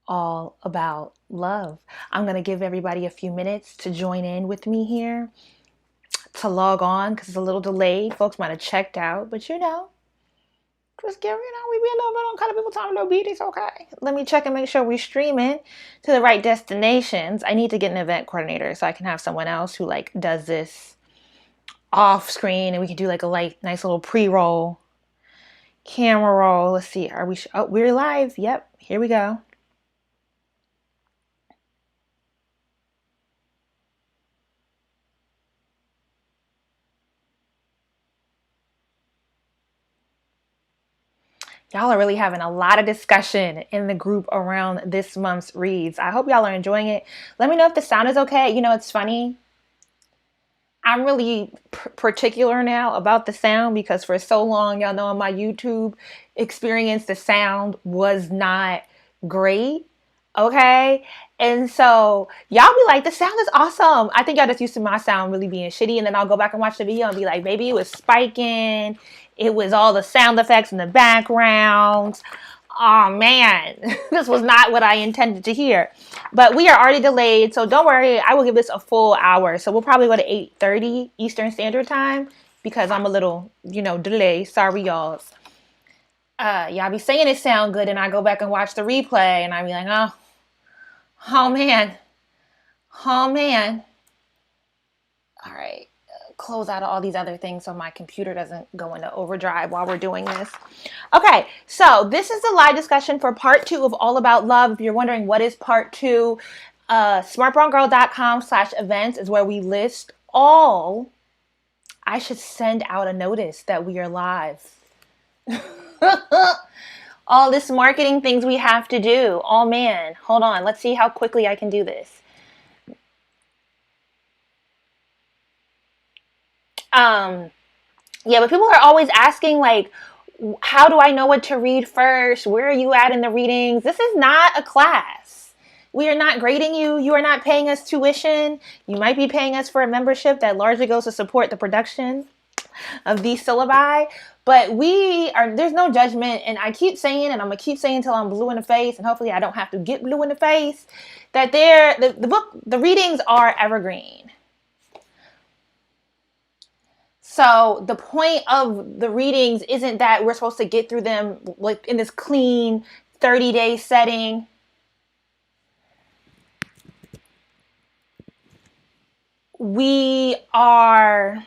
all about love. I'm going to give everybody a few minutes to join in with me here, to log on because it's a little delayed. Folks might have checked out, but just give, we be a little bit on kind of people time a little bit. It's okay. Let me check and make sure we're streaming to the right destinations. I need to get an event coordinator so I can have someone else who like does this off screen and we can do like a nice little pre-roll, camera roll. Let's see. Are we? Oh, we're live. Yep. Here we go. Y'all are really having a lot of discussion in the group around this month's reads. I hope y'all are enjoying it. Let me know if the sound is okay. It's funny. I'm really particular now about the sound because for so long, y'all know on my YouTube experience, the sound was not great. Okay. And so y'all be like, the sound is awesome. I think y'all just used to my sound really being shitty. And then I'll go back and watch the video and be like, maybe it was spiking. It was all the sound effects in the background. Oh man, this was not what I intended to hear. But we are already delayed, so don't worry. I will give this a full hour. So we'll probably go to 8:30 Eastern Standard Time because I'm a little, delayed. Sorry, y'all. Y'all be saying it sound good, and I go back and watch the replay, and I be like, oh man, oh man. All right, close out all these other things so my computer doesn't go into overdrive while we're doing this. Okay, so this is the live discussion for part 2 of All About Love. If you're wondering what is part 2, smartbrowngirl.com/events is where we list all. I should send out a notice that we are live. All this marketing things we have to do. Oh man, hold on. Let's see how quickly I can do this. Yeah, but people are always asking like, how do I know what to read first? Where are you at in the readings? This is not a class. We are not grading you. You are not paying us tuition. You might be paying us for a membership that largely goes to support the production of these syllabi. But there's no judgment. And I keep saying, and I'm going to keep saying until I'm blue in the face, and hopefully I don't have to get blue in the face, that the readings are evergreen. So the point of the readings isn't that we're supposed to get through them like in this clean 30-day setting. We are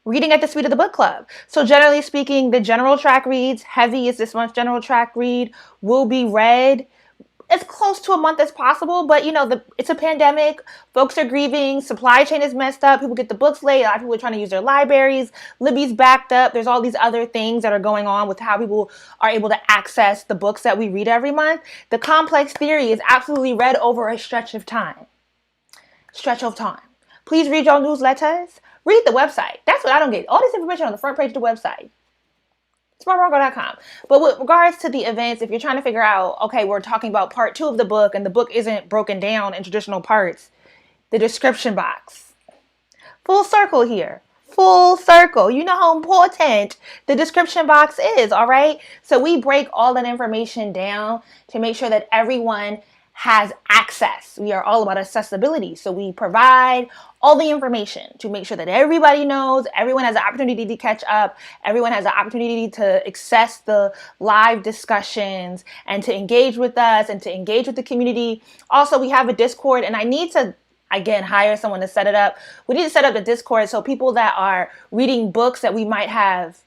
reading at the speed of the book club. So generally speaking, the general track reads, heavy is this month's general track read, will be read as close to a month as possible, but it's a pandemic. Folks are grieving. Supply chain is messed up. People get the books late. A lot of people are trying to use their libraries. Libby's backed up. There's all these other things that are going on with how people are able to access the books that we read every month. The complex theory is absolutely read over a stretch of time. Please read your newsletters. Read the website. That's what I don't get. All this information on the front page of the website. smartbrowngirl.com. But with regards to the events, if you're trying to figure out, okay, we're talking about part 2 of the book and the book isn't broken down in traditional parts, the description box. Full circle here. Full circle. You know how important the description box is, all right? So we break all that information down to make sure that everyone has access. We are all about accessibility. So we provide all the information to make sure that everybody knows, everyone has an opportunity to catch up, everyone has an opportunity to access the live discussions and to engage with us and to engage with the community. Also, we have a Discord, and I need to again hire someone to set it up. We need to set up the Discord so people that are reading books that we might have,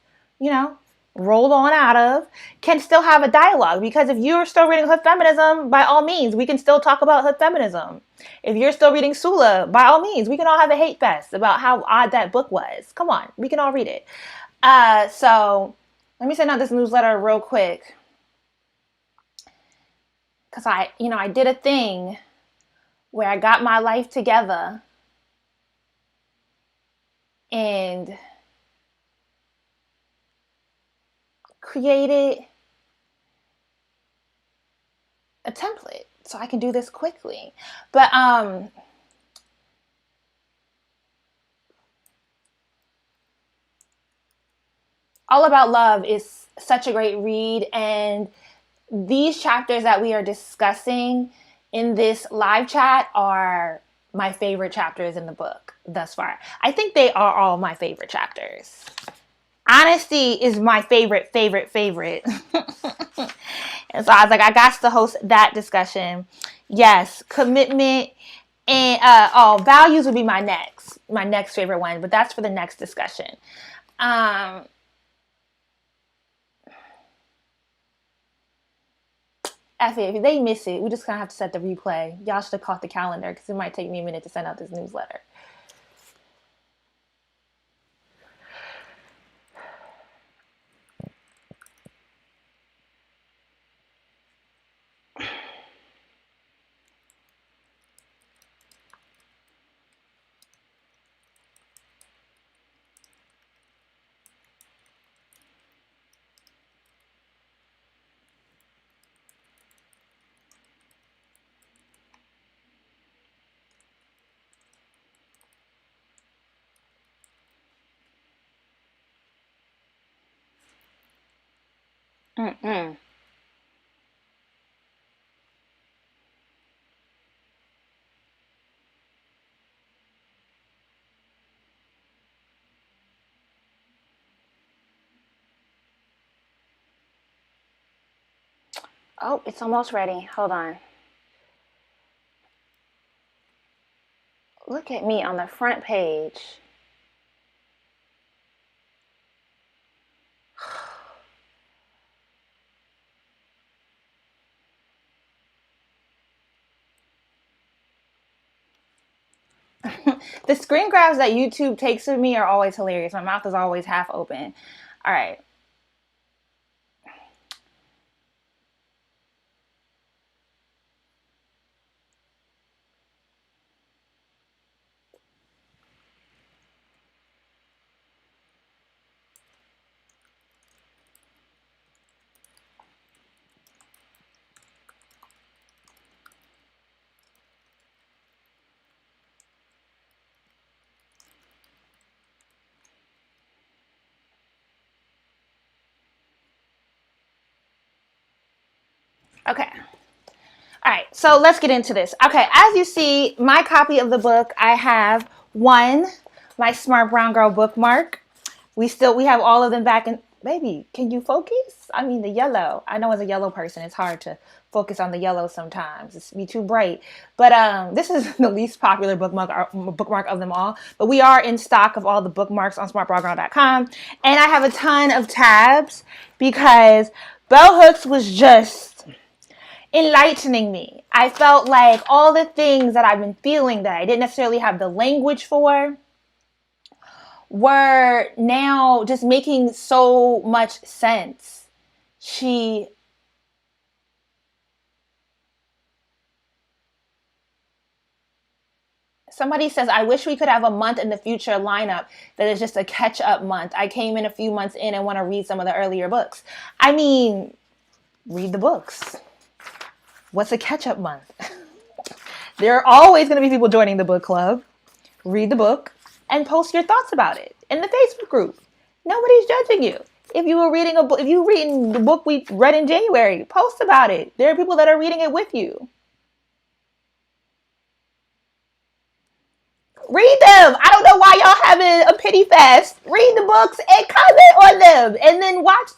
rolled on out of, can still have a dialogue. Because if you're still reading Hood Feminism, by all means, we can still talk about Hood Feminism. If you're still reading Sula, by all means, we can all have a hate fest about how odd that book was. Come on, we can all read it. So let me send out this newsletter real quick. Because I did a thing where I got my life together and created a template so I can do this quickly. But All About Love is such a great read, and these chapters that we are discussing in this live chat are my favorite chapters in the book thus far. I think they are all my favorite chapters. Honesty is my favorite. And so I was like, I got to host that discussion. Yes, commitment and values would be my next favorite one, but that's for the next discussion. If they miss it, we just kind of have to set the replay. Y'all should have caught the calendar because it might take me a minute to send out this newsletter. Mm-mm. Oh, it's almost ready. Hold on. Look at me on the front page. The screen grabs that YouTube takes of me are always hilarious. My mouth is always half open. All right. Okay. All right, so let's get into this. Okay, as you see, my copy of the book, I have one, my Smart Brown Girl bookmark. We have all of them back in. Baby, can you focus? I mean, the yellow. I know as a yellow person, it's hard to focus on the yellow sometimes. It's be too bright. But this is the least popular bookmark of them all. But we are in stock of all the bookmarks on smartbroadgirl.com. And I have a ton of tabs because Bell Hooks was just enlightening me. I felt like all the things that I've been feeling that I didn't necessarily have the language for were now just making so much sense. Somebody says, I wish we could have a month in the future lineup that is just a catch-up month. I came in a few months in and want to read some of the earlier books. I mean, read the books. What's a catch-up month? There are always going to be people joining the book club. Read the book and post your thoughts about it in the Facebook group. Nobody's judging you. If you were reading a book, if you're reading the book we read in January, post about it. There are people that are reading it with you. Read them. I don't know why y'all having a pity fest. Read the books and comment on them. And then watch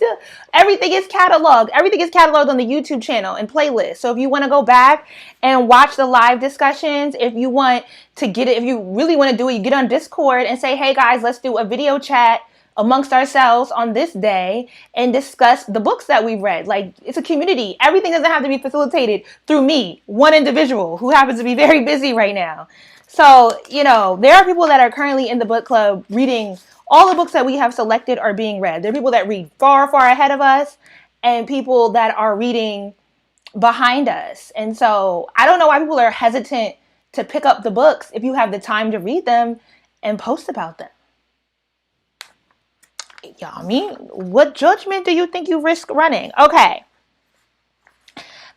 everything is cataloged. Everything is cataloged on the YouTube channel and playlist. So if you want to go back and watch the live discussions, if you want to get it, if you really want to do it, you get on Discord and say, hey guys, let's do a video chat amongst ourselves on this day and discuss the books that we've read. Like, it's a community. Everything doesn't have to be facilitated through me, one individual who happens to be very busy right now. So, there are people that are currently in the book club reading all the books that we have selected are being read. There are people that read far, far ahead of us and people that are reading behind us. And so I don't know why people are hesitant to pick up the books if you have the time to read them and post about them. I mean, what judgment do you think you risk running? Okay.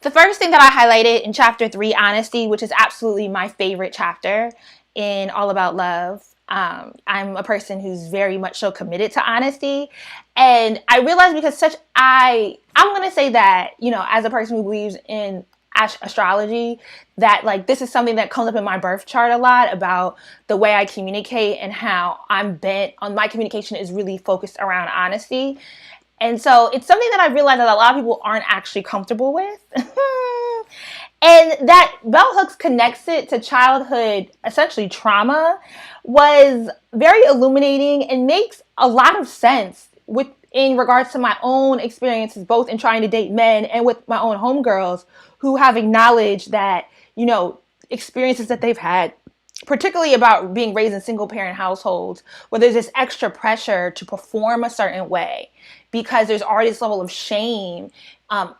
The first thing that I highlighted in chapter 3, Honesty, which is absolutely my favorite chapter in All About Love. I'm a person who's very much so committed to honesty. And I realized because I'm going to say that, as a person who believes in astrology, that like this is something that comes up in my birth chart a lot about the way I communicate and how I'm bent on my communication is really focused around honesty. And so it's something that I realized that a lot of people aren't actually comfortable with. And that bell hooks connects it to childhood, essentially trauma, was very illuminating and makes a lot of sense in regards to my own experiences, both in trying to date men and with my own homegirls who have acknowledged that, experiences that they've had, particularly about being raised in single parent households, where there's this extra pressure to perform a certain way because there's already this level of shame,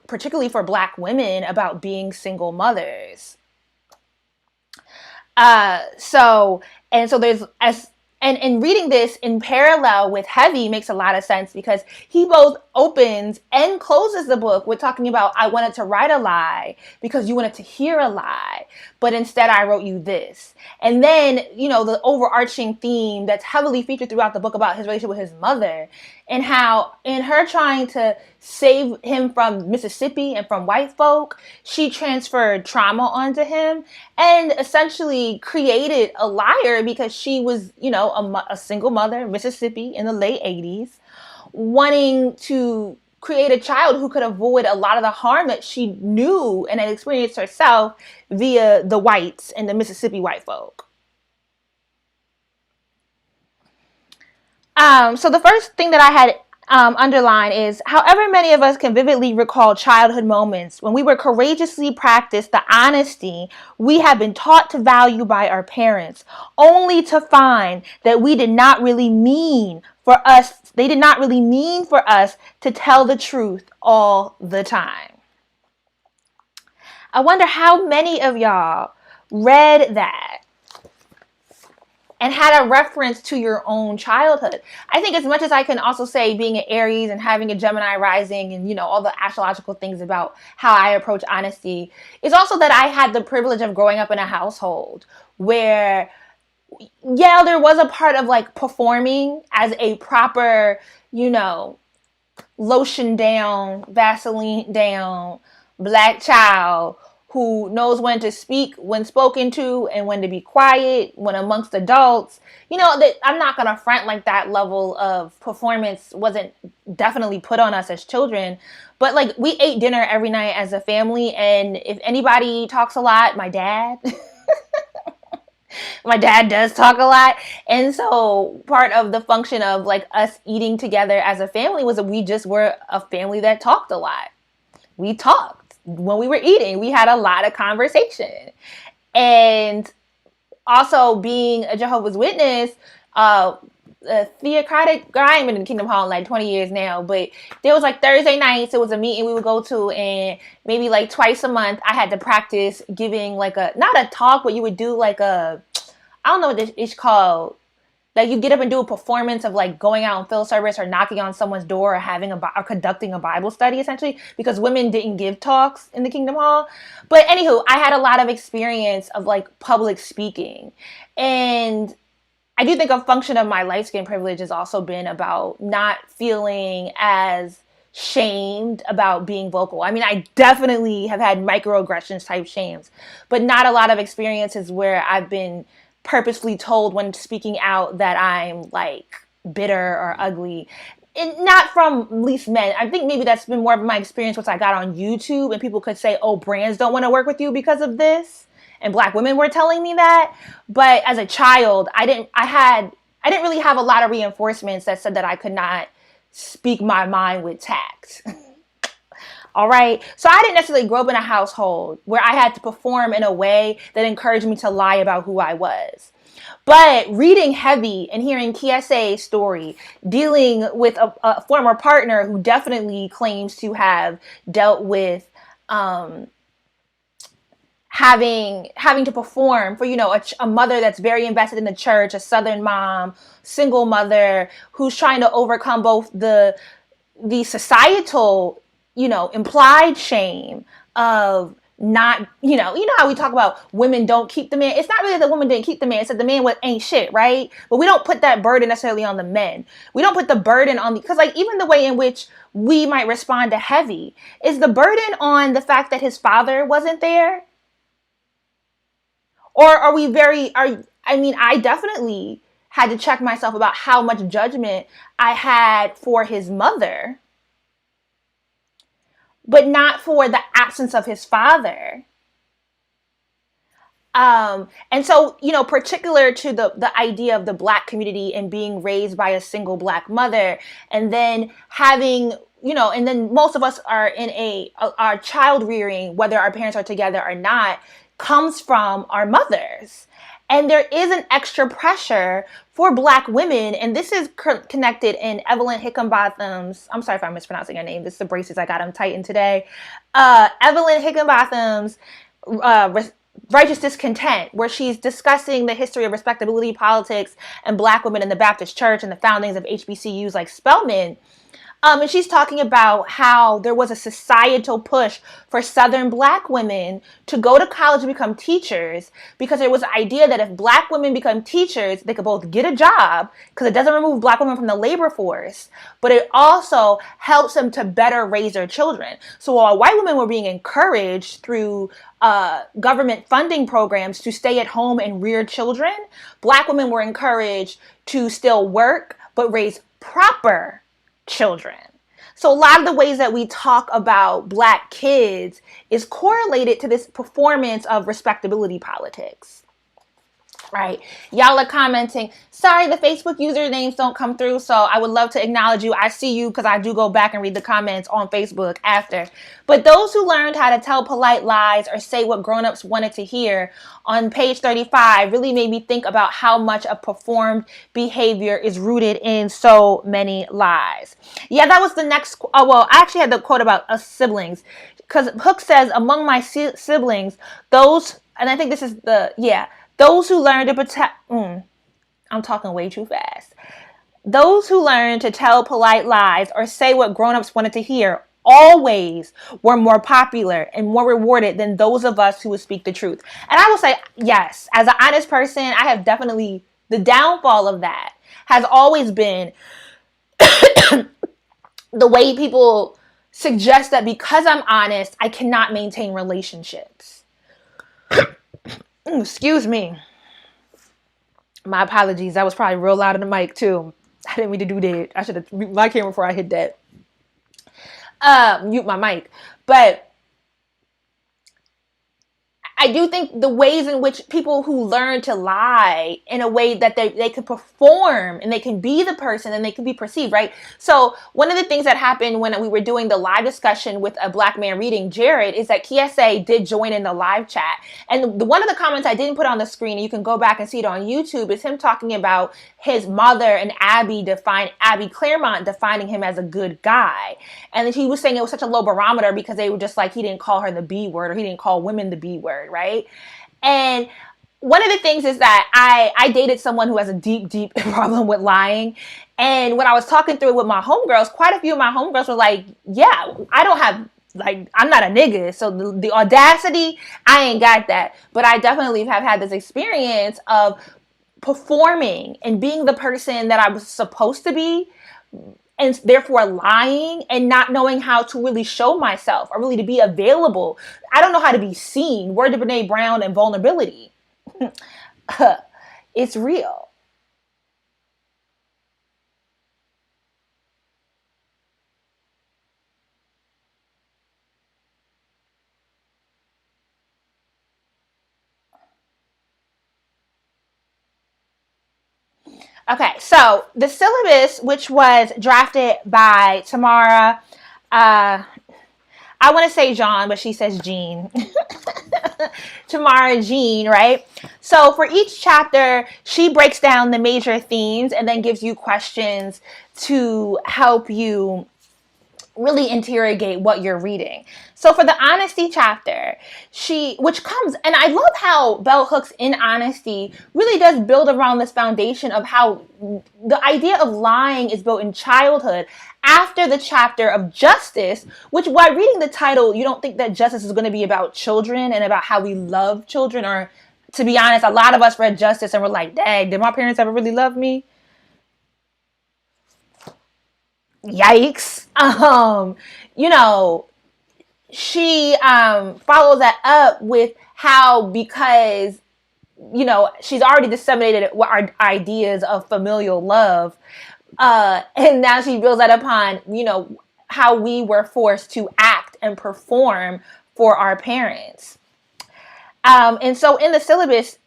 particularly for Black women, about being single mothers. So there's and reading this in parallel with Heavy makes a lot of sense because he both opens and closes the book with talking about, I wanted to write a lie because you wanted to hear a lie, but instead I wrote you this. And then, the overarching theme that's heavily featured throughout the book about his relationship with his mother and how in her trying to save him from Mississippi and from white folk, she transferred trauma onto him and essentially created a liar because she was, a single mother in Mississippi in the late 80s, wanting to create a child who could avoid a lot of the harm that she knew and had experienced herself via the whites and the Mississippi white folk. So the first thing that I had underlined is, however many of us can vividly recall childhood moments when we were courageously practiced the honesty we had been taught to value by our parents, only to find that they did not really mean for us to tell the truth all the time. I wonder how many of y'all read that and had a reference to your own childhood. I think as much as I can also say being an Aries and having a Gemini rising and, all the astrological things about how I approach honesty, is also that I had the privilege of growing up in a household where, there was a part of like performing as a proper, lotion down, Vaseline down, Black child who knows when to speak when spoken to and when to be quiet when amongst adults. That I'm not going to front like that level of performance wasn't definitely put on us as children. But like we ate dinner every night as a family. And if anybody talks a lot, my dad. My dad does talk a lot. And so part of the function of like us eating together as a family was that we just were a family that talked a lot. We talked. When we were eating, we had a lot of conversation. And also being a Jehovah's Witness, theocratic, I ain't been in Kingdom Hall in like 20 years now, but there was like Thursday nights, it was a meeting we would go to, and maybe like twice a month I had to practice giving like not a talk, but you would do like I don't know what it's called. Like you get up and do a performance of like going out and field service or knocking on someone's door or or conducting a Bible study, essentially, because women didn't give talks in the Kingdom Hall. But anywho, I had a lot of experience of like public speaking. And I do think a function of my light skin privilege has also been about not feeling as shamed about being vocal. I mean, I definitely have had microaggressions type shames, but not a lot of experiences where I've been purposefully told when speaking out that I'm like bitter or ugly. And not from least men. I think maybe that's been more of my experience once I got on YouTube and people could say, oh, brands don't want to work with you because of this. And Black women were telling me that. But as a child, I didn't really have a lot of reinforcements that said that I could not speak my mind with tact. All right. So I didn't necessarily grow up in a household where I had to perform in a way that encouraged me to lie about who I was. But reading Heavy and hearing Kiese's story, dealing with a former partner who definitely claims to have dealt with having to perform for, a mother that's very invested in the church, a Southern mom, single mother who's trying to overcome both the societal implied shame of not, you know how we talk about women don't keep the man. It's not really that the woman didn't keep the man. It's that the man ain't shit, right? But we don't put that burden necessarily on the men. We don't put the burden on because like even the way in which we might respond to Heavy is the burden on the fact that his father wasn't there, or are we I definitely had to check myself about how much judgment I had for his mother, but not for the absence of his father. And so, particular to the idea of the Black community and being raised by a single Black mother, and then having, and then most of us are in our child rearing, whether our parents are together or not, comes from our mothers. And there is an extra pressure for Black women, and this is connected in Evelyn Higginbotham's, I'm sorry if I'm mispronouncing her name, this is the braces, I got them tightened today. Evelyn Higginbotham's Righteous Discontent, where she's discussing the history of respectability politics and Black women in the Baptist Church and the foundings of HBCUs like Spelman. And she's talking about how there was a societal push for Southern Black women to go to college and become teachers because there was an idea that if Black women become teachers, they could both get a job because it doesn't remove Black women from the labor force, but it also helps them to better raise their children. So while white women were being encouraged through government funding programs to stay at home and rear children, Black women were encouraged to still work but raise proper children. So a lot of the ways that we talk about Black kids is correlated to this performance of respectability politics. Right. Y'all are commenting, sorry, the Facebook usernames don't come through. So I would love to acknowledge you. I see you because I do go back and read the comments on Facebook after. But those who learned how to tell polite lies or say what grown-ups wanted to hear on page 35 really made me think about how much of performed behavior is rooted in so many lies. Yeah, that was the next. Oh, well, I actually had the quote about us siblings because Hook says, among my siblings, those, and I think this is those who learn to protect, I'm talking way too fast. Those who learn to tell polite lies or say what grown-ups wanted to hear always were more popular and more rewarded than those of us who would speak the truth. And I will say, yes, as an honest person, I have definitely, the downfall of that has always been the way people suggest that because I'm honest, I cannot maintain relationships. Excuse me. My apologies. That was probably real loud in the mic too. I didn't mean to do that. I should have mute my camera before I hit that. Mute my mic. But I do think the ways in which people who learn to lie in a way that they can perform and they can be the person and they can be perceived, right? So one of the things that happened when we were doing the live discussion with a Black man reading, Jared, is that Kiese did join in the live chat. And one of the comments I didn't put on the screen, and you can go back and see it on YouTube, is him talking about his mother and Abby Claremont defining him as a good guy. And he was saying it was such a low barometer because they were just like, he didn't call her the B word, or he didn't call women the B word, right? And one of the things is that I dated someone who has a deep problem with lying. And when I was talking through it with my homegirls, quite a few of my homegirls were like, yeah, I don't have, like, I'm not a nigga. So the audacity, I ain't got that. But I definitely have had this experience of performing and being the person that I was supposed to be, and therefore lying and not knowing how to really show myself or really to be available. I don't know how to be seen. Word to Brene Brown and vulnerability. It's real. Okay, so the syllabus, which was drafted by Tamara, I want to say Jean, but she says Jean. Tamara Jean, right? So for each chapter, she breaks down the major themes and then gives you questions to help you really interrogate what you're reading. So for the honesty chapter, which comes, and I love how Bell Hooks in Honesty really does build around this foundation of how the idea of lying is built in childhood after the chapter of justice, which while reading the title, you don't think that justice is going to be about children and about how we love children. Or to be honest, a lot of us read justice and we're like, dang, did my parents ever really love me? Yikes. You know, she follows that up with how, because she's already disseminated our ideas of familial love, and now she builds that upon how we were forced to act and perform for our parents. And so in the syllabus,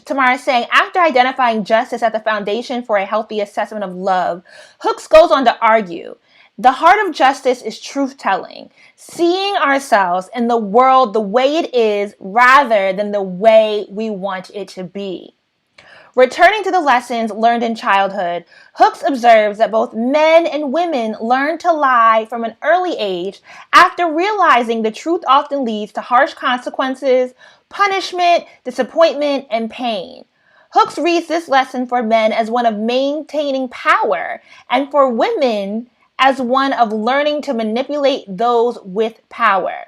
Tamara is saying, after identifying justice as the foundation for a healthy assessment of love, Hooks goes on to argue, the heart of justice is truth-telling, seeing ourselves and the world the way it is rather than the way we want it to be. Returning to the lessons learned in childhood, Hooks observes that both men and women learn to lie from an early age after realizing the truth often leads to harsh consequences, punishment, disappointment, and pain. Hooks reads this lesson for men as one of maintaining power, and for women as one of learning to manipulate those with power.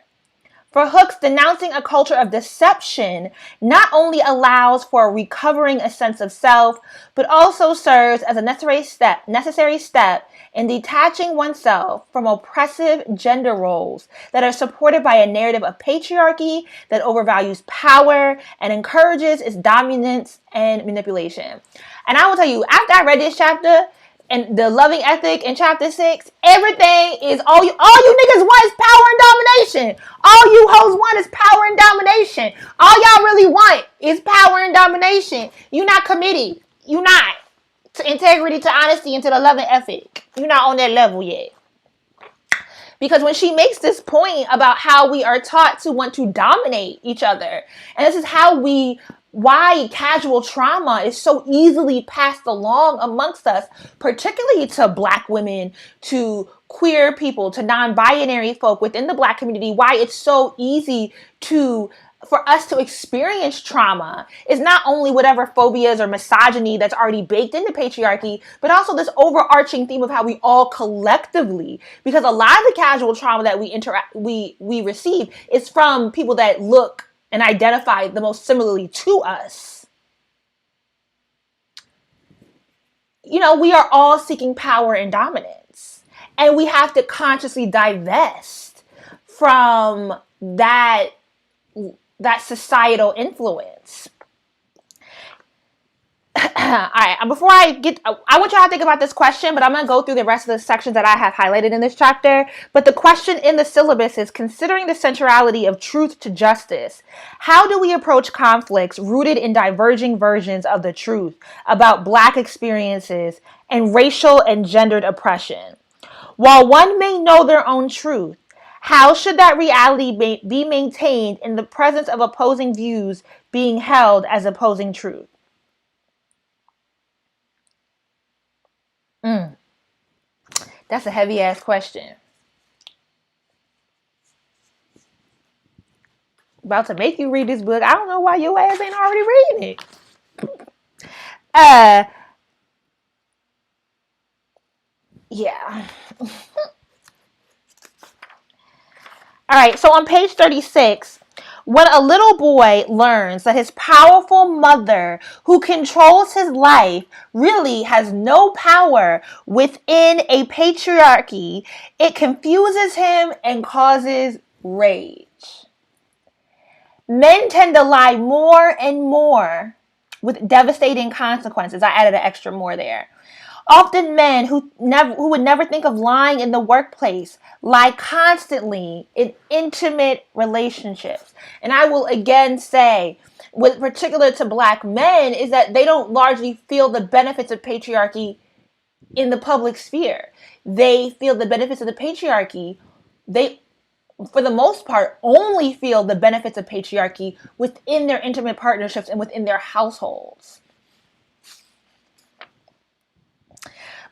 For Hooks, denouncing a culture of deception not only allows for recovering a sense of self, but also serves as a necessary step in detaching oneself from oppressive gender roles that are supported by a narrative of patriarchy that overvalues power and encourages its dominance and manipulation. And I will tell you, after I read this chapter, and the loving ethic in chapter 6, everything is all you niggas want is power and domination. All you hoes want is power and domination. All y'all really want is power and domination. You not committed. You not to integrity, to honesty, and to the loving ethic. You're not on that level yet. Because when she makes this point about how we are taught to want to dominate each other, and this is why casual trauma is so easily passed along amongst us, particularly to Black women, to queer people, to non-binary folk within the Black community, why it's so easy for us to experience trauma is not only whatever phobias or misogyny that's already baked into patriarchy, but also this overarching theme of how we all collectively, because a lot of the casual trauma that we receive is from people that look and identify the most similarly to us. We are all seeking power and dominance, and we have to consciously divest from that societal influence. All right, before I want y'all to think about this question, but I'm going to go through the rest of the sections that I have highlighted in this chapter. But the question in the syllabus is, considering the centrality of truth to justice, how do we approach conflicts rooted in diverging versions of the truth about Black experiences and racial and gendered oppression? While one may know their own truth, how should that reality be maintained in the presence of opposing views being held as opposing truth? That's a heavy ass question. About to make you read this book. I don't know why your ass ain't already reading it. Yeah. All right, so on page 36, when a little boy learns that his powerful mother, who controls his life, really has no power within a patriarchy, it confuses him and causes rage. Men tend to lie more and more with devastating consequences. I added an extra more there. Often men who would never think of lying in the workplace lie constantly in intimate relationships. And I will again say, with particular to Black men, is that they don't largely feel the benefits of patriarchy in the public sphere. They feel the benefits of the patriarchy. They, for the most part, only feel the benefits of patriarchy within their intimate partnerships and within their households.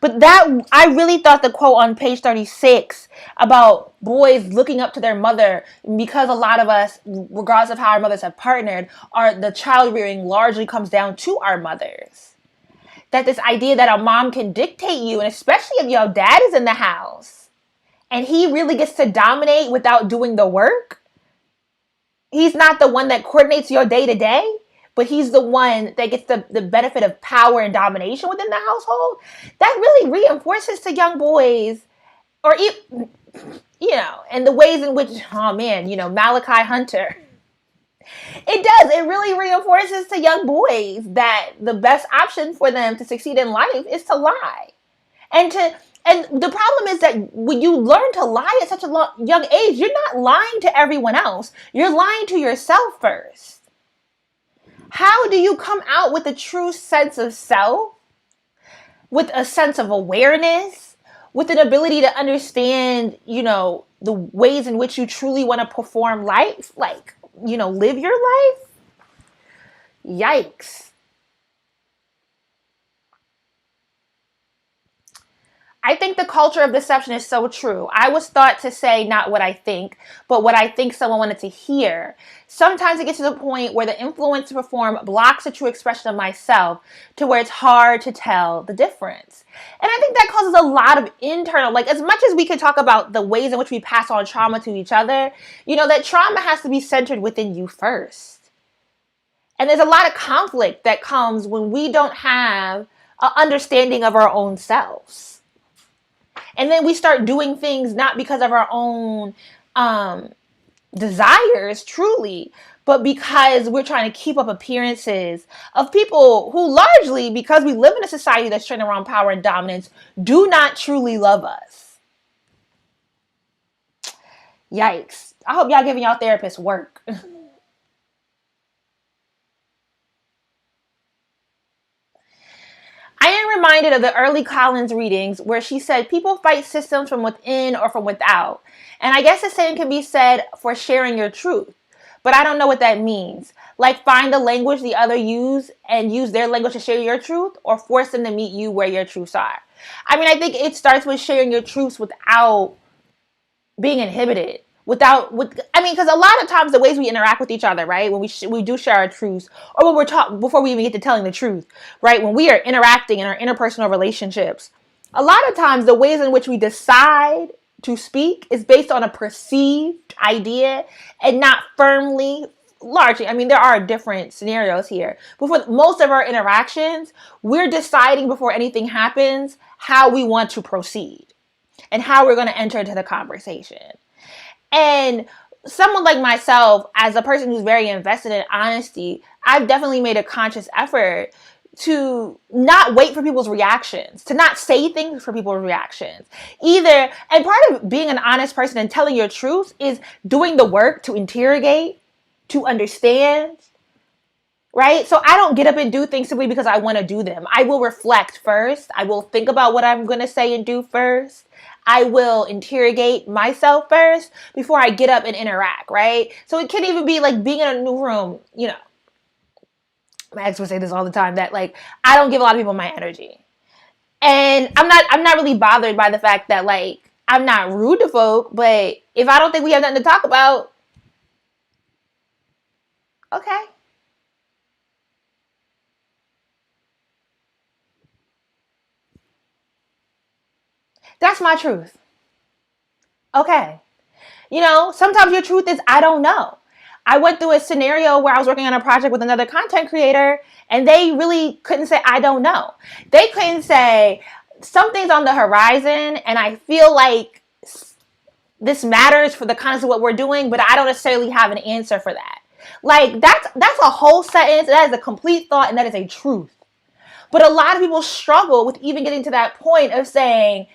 But I really thought the quote on page 36 about boys looking up to their mother, because a lot of us, regardless of how our mothers have partnered, the child rearing largely comes down to our mothers. that this idea that a mom can dictate you, and especially if your dad is in the house and he really gets to dominate without doing the work. He's not the one that coordinates your day to day, but he's the one that gets the benefit of power and domination within the household. That really reinforces to young boys, or and the ways in which, oh man, Malachi Hunter. It does. It really reinforces to young boys that the best option for them to succeed in life is to lie. And the problem is that when you learn to lie at such a young age, you're not lying to everyone else. You're lying to yourself first. How do you come out with a true sense of self, with a sense of awareness, with an ability to understand, the ways in which you truly want to perform life, like, live your life? Yikes. I think the culture of deception is so true. I was taught to say not what I think, but what I think someone wanted to hear. Sometimes it gets to the point where the influence to perform blocks the true expression of myself, to where it's hard to tell the difference. And I think that causes a lot of internal, like, as much as we could talk about the ways in which we pass on trauma to each other, that trauma has to be centered within you first. And there's a lot of conflict that comes when we don't have an understanding of our own selves. And then we start doing things not because of our own desires, truly, but because we're trying to keep up appearances of people who largely, because we live in a society that's trained around power and dominance, do not truly love us. Yikes. I hope y'all giving y'all therapists work. I am reminded of the early Collins readings where she said people fight systems from within or from without. And I guess the same can be said for sharing your truth. But I don't know what that means. Like, find the language the other use and use their language to share your truth, or force them to meet you where your truths are. I think it starts with sharing your truths without being inhibited. Because a lot of times the ways we interact with each other, right, when we do share our truths, or when we're talking before we even get to telling the truth, right, when we are interacting in our interpersonal relationships, a lot of times the ways in which we decide to speak is based on a perceived idea and not firmly, largely. There are different scenarios here, but for most of our interactions, we're deciding before anything happens how we want to proceed and how we're going to enter into the conversation. And someone like myself, as a person who's very invested in honesty, I've definitely made a conscious effort to not wait for people's reactions, to not say things for people's reactions either. And part of being an honest person and telling your truth is doing the work to interrogate, to understand, right? So I don't get up and do things simply because I want to do them. I will reflect first. I will think about what I'm going to say and do first. I will interrogate myself first before I get up and interact, right? So it can even be like being in a new room, my ex would say this all the time, that like, I don't give a lot of people my energy. And I'm not really bothered by the fact that like, I'm not rude to folk, but if I don't think we have nothing to talk about, okay. That's my truth. Okay. Sometimes your truth is, I don't know. I went through a scenario where I was working on a project with another content creator, and they really couldn't say, I don't know. They couldn't say, something's on the horizon, and I feel like this matters for the context of what we're doing, but I don't necessarily have an answer for that. Like, that's a whole sentence. That is a complete thought, and that is a truth. But a lot of people struggle with even getting to that point of saying,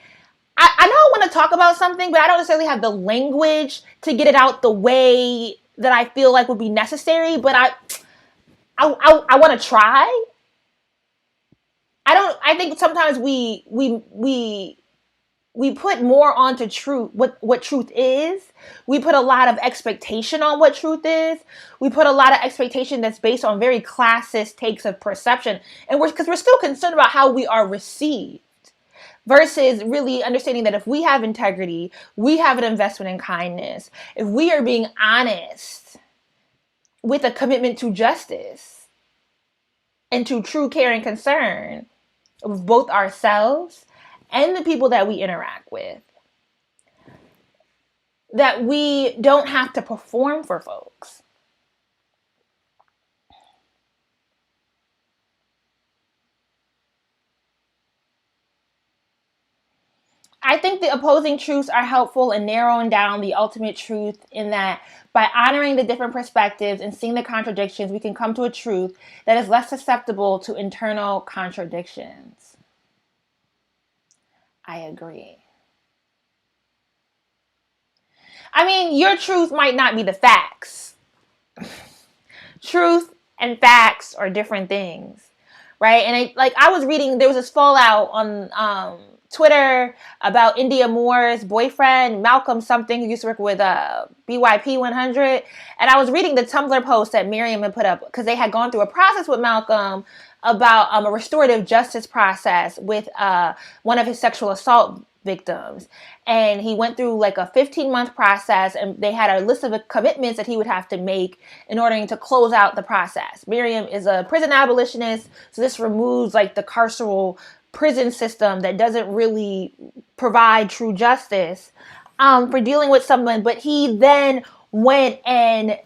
I know I want to talk about something, but I don't necessarily have the language to get it out the way that I feel like would be necessary, but I want to try. I think sometimes we put more onto truth, what truth is. We put a lot of expectation on what truth is. We put a lot of expectation that's based on very classist takes of perception. And because we're still concerned about how we are received, versus really understanding that if we have integrity, we have an investment in kindness, if we are being honest with a commitment to justice and to true care and concern, of both ourselves and the people that we interact with. That we don't have to perform for folks. I think the opposing truths are helpful in narrowing down the ultimate truth, in that by honoring the different perspectives and seeing the contradictions, we can come to a truth that is less susceptible to internal contradictions. I agree. I mean, your truth might not be the facts. Truth and facts are different things, right? And I was reading, there was this fallout on Twitter about India Moore's boyfriend, Malcolm something, who used to work with BYP 100. And I was reading the Tumblr post that Miriam had put up, because they had gone through a process with Malcolm about a restorative justice process with one of his sexual assault victims. And he went through like a 15-month process, and they had a list of commitments that he would have to make in order to close out the process. Miriam is a prison abolitionist, so this removes like the carceral prison system that doesn't really provide true justice for dealing with someone. But he then went and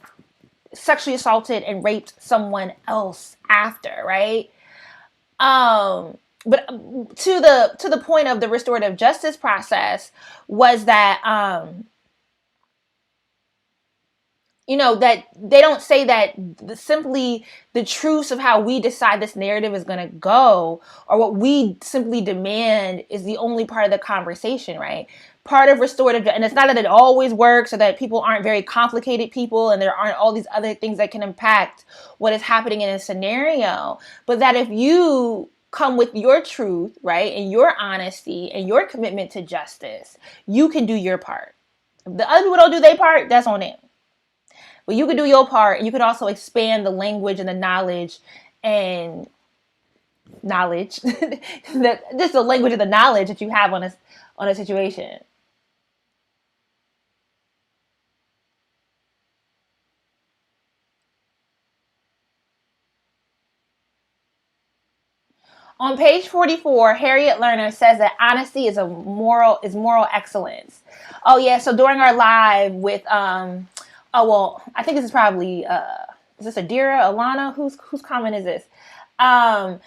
sexually assaulted and raped someone else after, right? But to the point of the restorative justice process was that, that they don't say that simply the truths of how we decide this narrative is going to go, or what we simply demand, is the only part of the conversation, right? Part of restorative, and it's not that it always works, or that people aren't very complicated people and there aren't all these other things that can impact what is happening in a scenario, but that if you come with your truth, right, and your honesty and your commitment to justice, you can do your part. If the other people don't do their part, that's on them. But you can do your part, and you can also expand the language and the knowledge, that just the language and the knowledge that you have on a situation. On page 44, Harriet Lerner says that honesty is moral excellence. Oh yeah, so during our live with I think this is probably is this Adira, Alana? Whose comment is this? On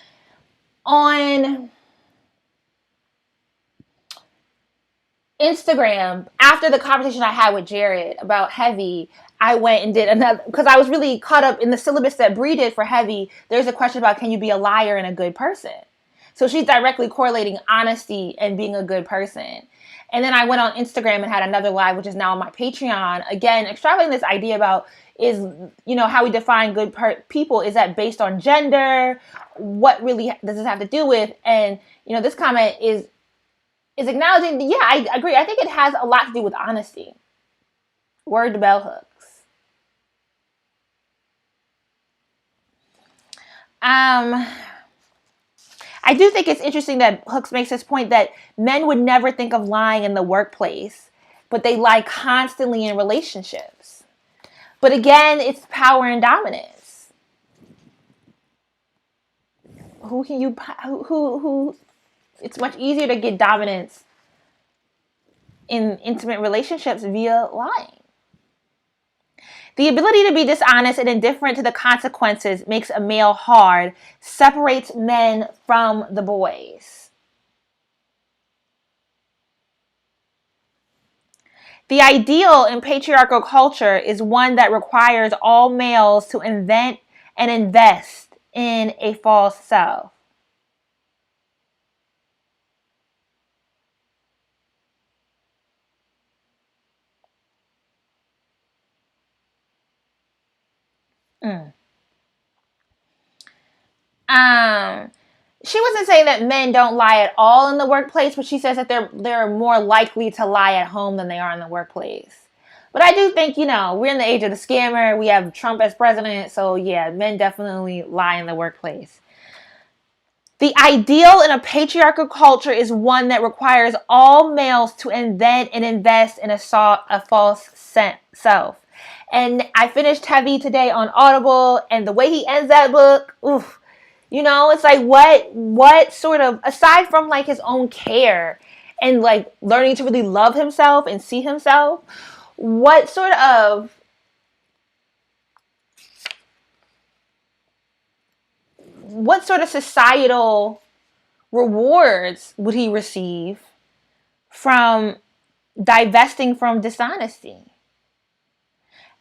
Instagram, after the conversation I had with Jared about Heavy, I went and did another, because I was really caught up in the syllabus that Bree did for Heavy. There's a question about, can you be a liar and a good person? So she's directly correlating honesty and being a good person. And then I went on Instagram and had another live, which is now on my Patreon. Again, extrapolating this idea about how we define good people. Is that based on gender? What really does this have to do with? And, this comment is acknowledging, yeah, I agree. I think it has a lot to do with honesty. Word to bell hooks. I do think it's interesting that Hooks makes this point that men would never think of lying in the workplace, but they lie constantly in relationships. But again, it's power and dominance. It's much easier to get dominance in intimate relationships via lying. The ability to be dishonest and indifferent to the consequences makes a male hard, separates men from the boys. The ideal in patriarchal culture is one that requires all males to invent and invest in a false self. She wasn't saying that men don't lie at all in the workplace, but she says that they're more likely to lie at home than they are in the workplace. But I do think, we're in the age of the scammer. We have Trump as president. So yeah, men definitely lie in the workplace. The ideal in a patriarchal culture is one that requires all males to invent and invest in a false self. And I finished Heavy today on Audible, and the way he ends that book, oof, You know, it's like what sort of, aside from like his own care and like learning to really love himself and see himself, what sort of societal rewards would he receive from divesting from dishonesty?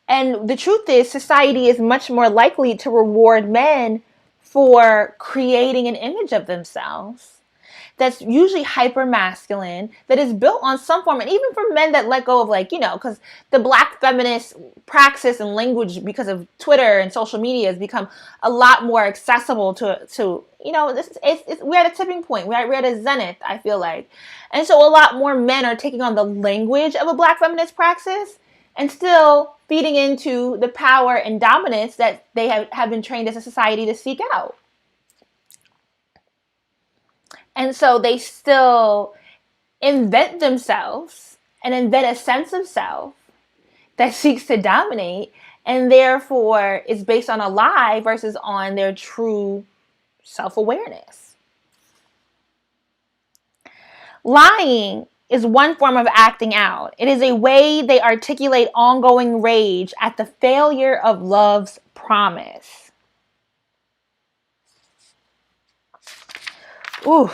And the truth is, society is much more likely to reward men for creating an image of themselves that's usually hyper masculine, that is built on some form, and even for men that let go of, like, you know, because the black feminist praxis and language, because of Twitter and social media, has become a lot more accessible to you know, we're at a tipping point. We're at a zenith, I feel like. And so a lot more men are taking on the language of a black feminist praxis and still feeding into the power and dominance that they have been trained as a society to seek out. And so they still invent themselves and invent a sense of self that seeks to dominate, and therefore is based on a lie versus on their true self-awareness. Lying is one form of acting out. It is a way they articulate ongoing rage at the failure of love's promise. Ooh.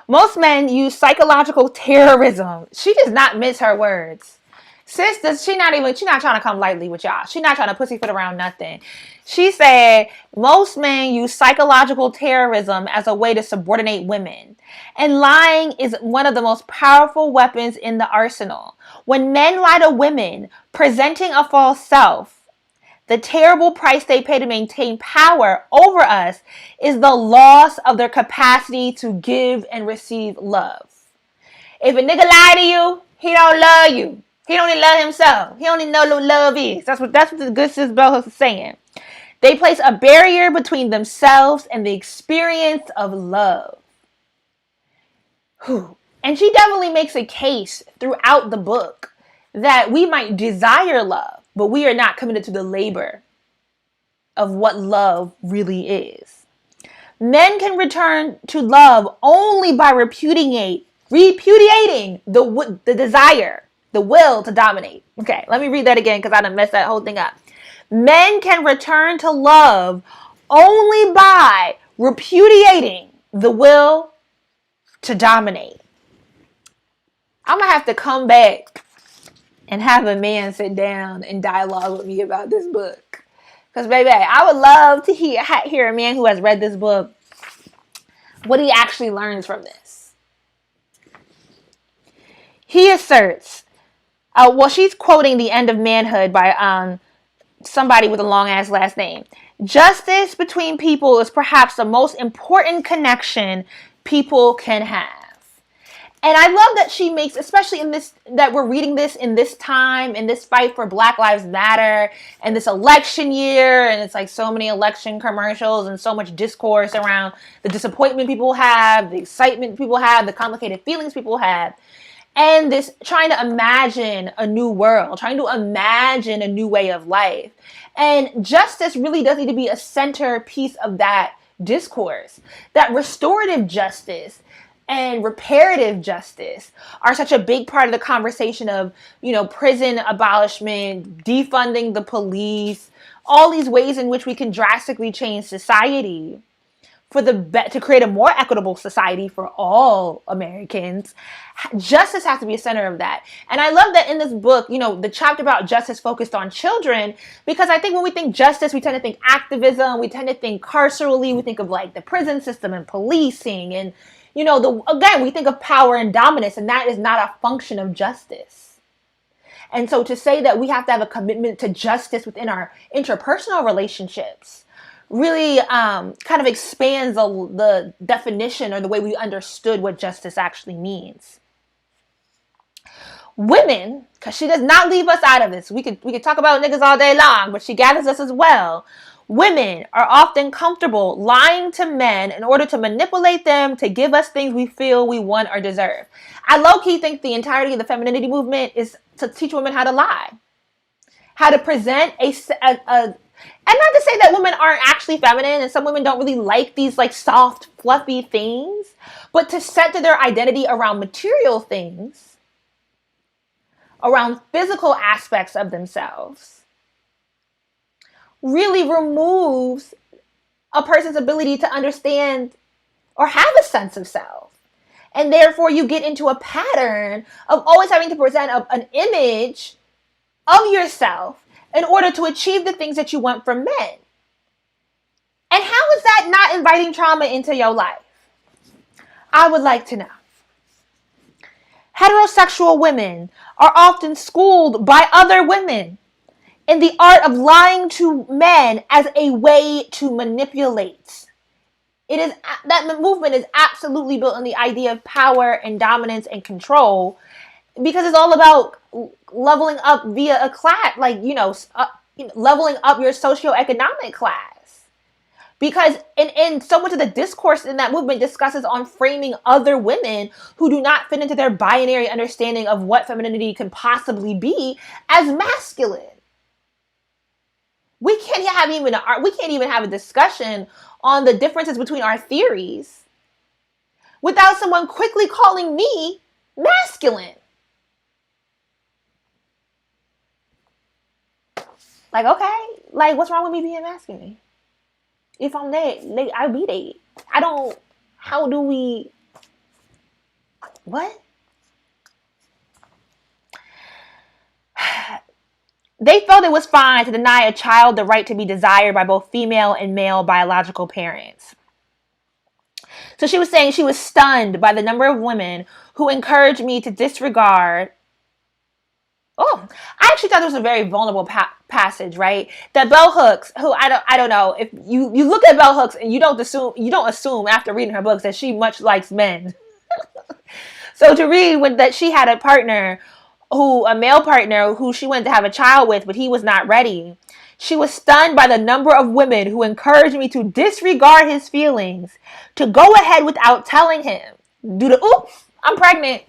Most men use psychological terrorism. She does not miss her words. Sis, she's not trying to come lightly with y'all. She's not trying to pussyfoot around nothing. She said most men use psychological terrorism as a way to subordinate women. And lying is one of the most powerful weapons in the arsenal. When men lie to women, presenting a false self, the terrible price they pay to maintain power over us is the loss of their capacity to give and receive love. If a nigga lie to you, he don't love you. He don't even love himself. He don't even know what love is. That's what the good sis Bell is saying. They place a barrier between themselves and the experience of love. Whew. And she definitely makes a case throughout the book that we might desire love, but we are not committed to the labor of what love really is. Men can return to love only by repudiating the desire, the will to dominate. Okay, let me read that again because I done messed that whole thing up. Men can return to love only by repudiating the will to dominate. I'm going to have to come back and have a man sit down and dialogue with me about this book. Because, baby, I would love to hear a man who has read this book, what he actually learns from this. He asserts, she's quoting The End of Manhood by somebody with a long-ass last name. Justice between people is perhaps the most important connection people can have. And I love that she makes, especially in this, that we're reading this in this time, in this fight for Black Lives Matter, and this election year, and it's like so many election commercials and so much discourse around the disappointment people have, the excitement people have, the complicated feelings people have, and this trying to imagine a new world, trying to imagine a new way of life. And justice really does need to be a centerpiece of that discourse. That restorative justice and reparative justice are such a big part of the conversation of, you know, prison abolishment, defunding the police, all these ways in which we can drastically change society to create a more equitable society for all Americans. Justice has to be a center of that. And I love that in this book, you know, the chapter about justice focused on children, because I think when we think justice, we tend to think activism, we tend to think carcerally, we think of like the prison system and policing, and you know, again, we think of power and dominance, and that is not a function of justice. And so to say that we have to have a commitment to justice within our interpersonal relationships really kind of expands the definition or the way we understood what justice actually means. Women, because she does not leave us out of this. We could talk about niggas all day long, but she gathers us as well. Women are often comfortable lying to men in order to manipulate them to give us things we feel we want or deserve. I low-key think the entirety of the femininity movement is to teach women how to lie. How to present And not to say that women aren't actually feminine and some women don't really like these like soft, fluffy things, but to center their identity around material things, around physical aspects of themselves, really removes a person's ability to understand or have a sense of self. And therefore you get into a pattern of always having to present an image of yourself in order to achieve the things that you want from men. And how is that not inviting trauma into your life? I would like to know. Heterosexual women are often schooled by other women in the art of lying to men as a way to manipulate. It is that movement is absolutely built on the idea of power and dominance and control, because it's all about leveling up via a class, like, leveling up your socioeconomic class. Because in so much of the discourse in that movement discusses on framing other women who do not fit into their binary understanding of what femininity can possibly be as masculine. We can't even have a discussion on the differences between our theories without someone quickly calling me masculine. Like, okay, like, what's wrong with me being masculine? If I'm dead, I'll be dead. How do we, what? They felt it was fine to deny a child the right to be desired by both female and male biological parents. So she was saying she was stunned by the number of women who encouraged me to disregard. Oh, I actually thought it was a very vulnerable passage, right? That Bell Hooks, who I don't know if you look at Bell Hooks and you don't assume after reading her books that she much likes men. So to read that she had a male partner who she wanted to have a child with, but he was not ready. She was stunned by the number of women who encouraged me to disregard his feelings, to go ahead without telling him. Oops, I'm pregnant.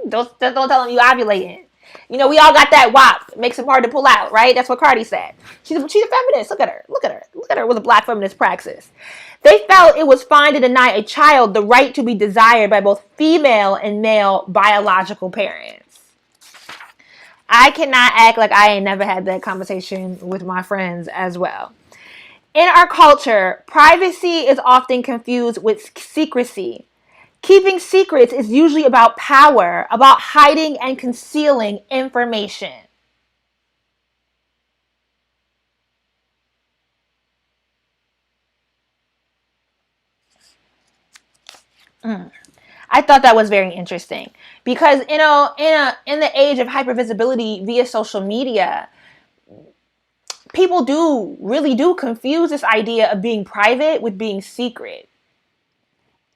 Don't tell him you ovulating. We all got that WAP. It makes it hard to pull out, right? That's what Cardi said. She's a feminist. Look at her with a black feminist praxis. They felt it was fine to deny a child the right to be desired by both female and male biological parents. I cannot act like I ain't never had that conversation with my friends as well. In our culture, privacy is often confused with secrecy. Keeping secrets is usually about power, about hiding and concealing information. I thought that was very interesting because, in the age of hypervisibility via social media, people really do confuse this idea of being private with being secret.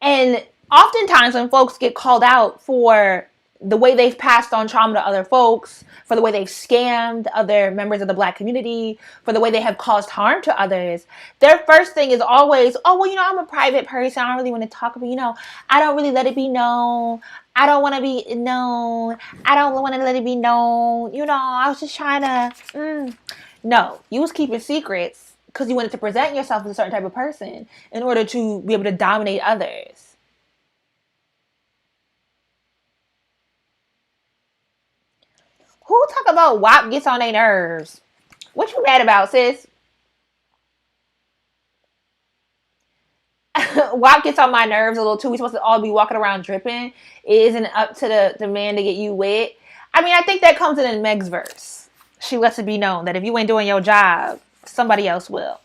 And oftentimes when folks get called out for the way they've passed on trauma to other folks, for the way they've scammed other members of the Black community, for the way they have caused harm to others, their first thing is always, oh, well, I'm a private person. I don't really want to talk about, I don't really let it be known. I don't want to be known. I don't want to let it be known. I was just trying to, No, you was keeping secrets because you wanted to present yourself as a certain type of person in order to be able to dominate others. Who talk about WAP gets on their nerves? What you mad about, sis? WAP gets on my nerves a little too. We supposed to all be walking around dripping. It isn't up to the man to get you wet. I mean, I think that comes in Meg's verse. She lets it be known that if you ain't doing your job, somebody else will.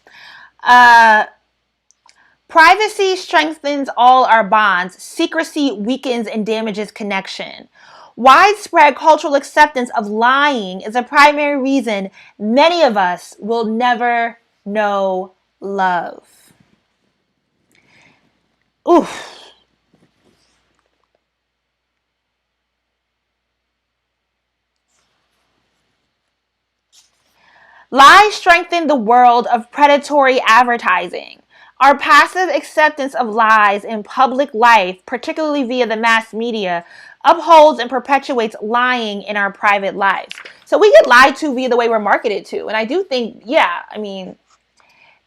Privacy strengthens all our bonds. Secrecy weakens and damages connection. Widespread cultural acceptance of lying is a primary reason many of us will never know love. Oof. Lies strengthen the world of predatory advertising. Our passive acceptance of lies in public life, particularly via the mass media, upholds and perpetuates lying in our private lives. So we get lied to via the way we're marketed to. And I do think, yeah, I mean,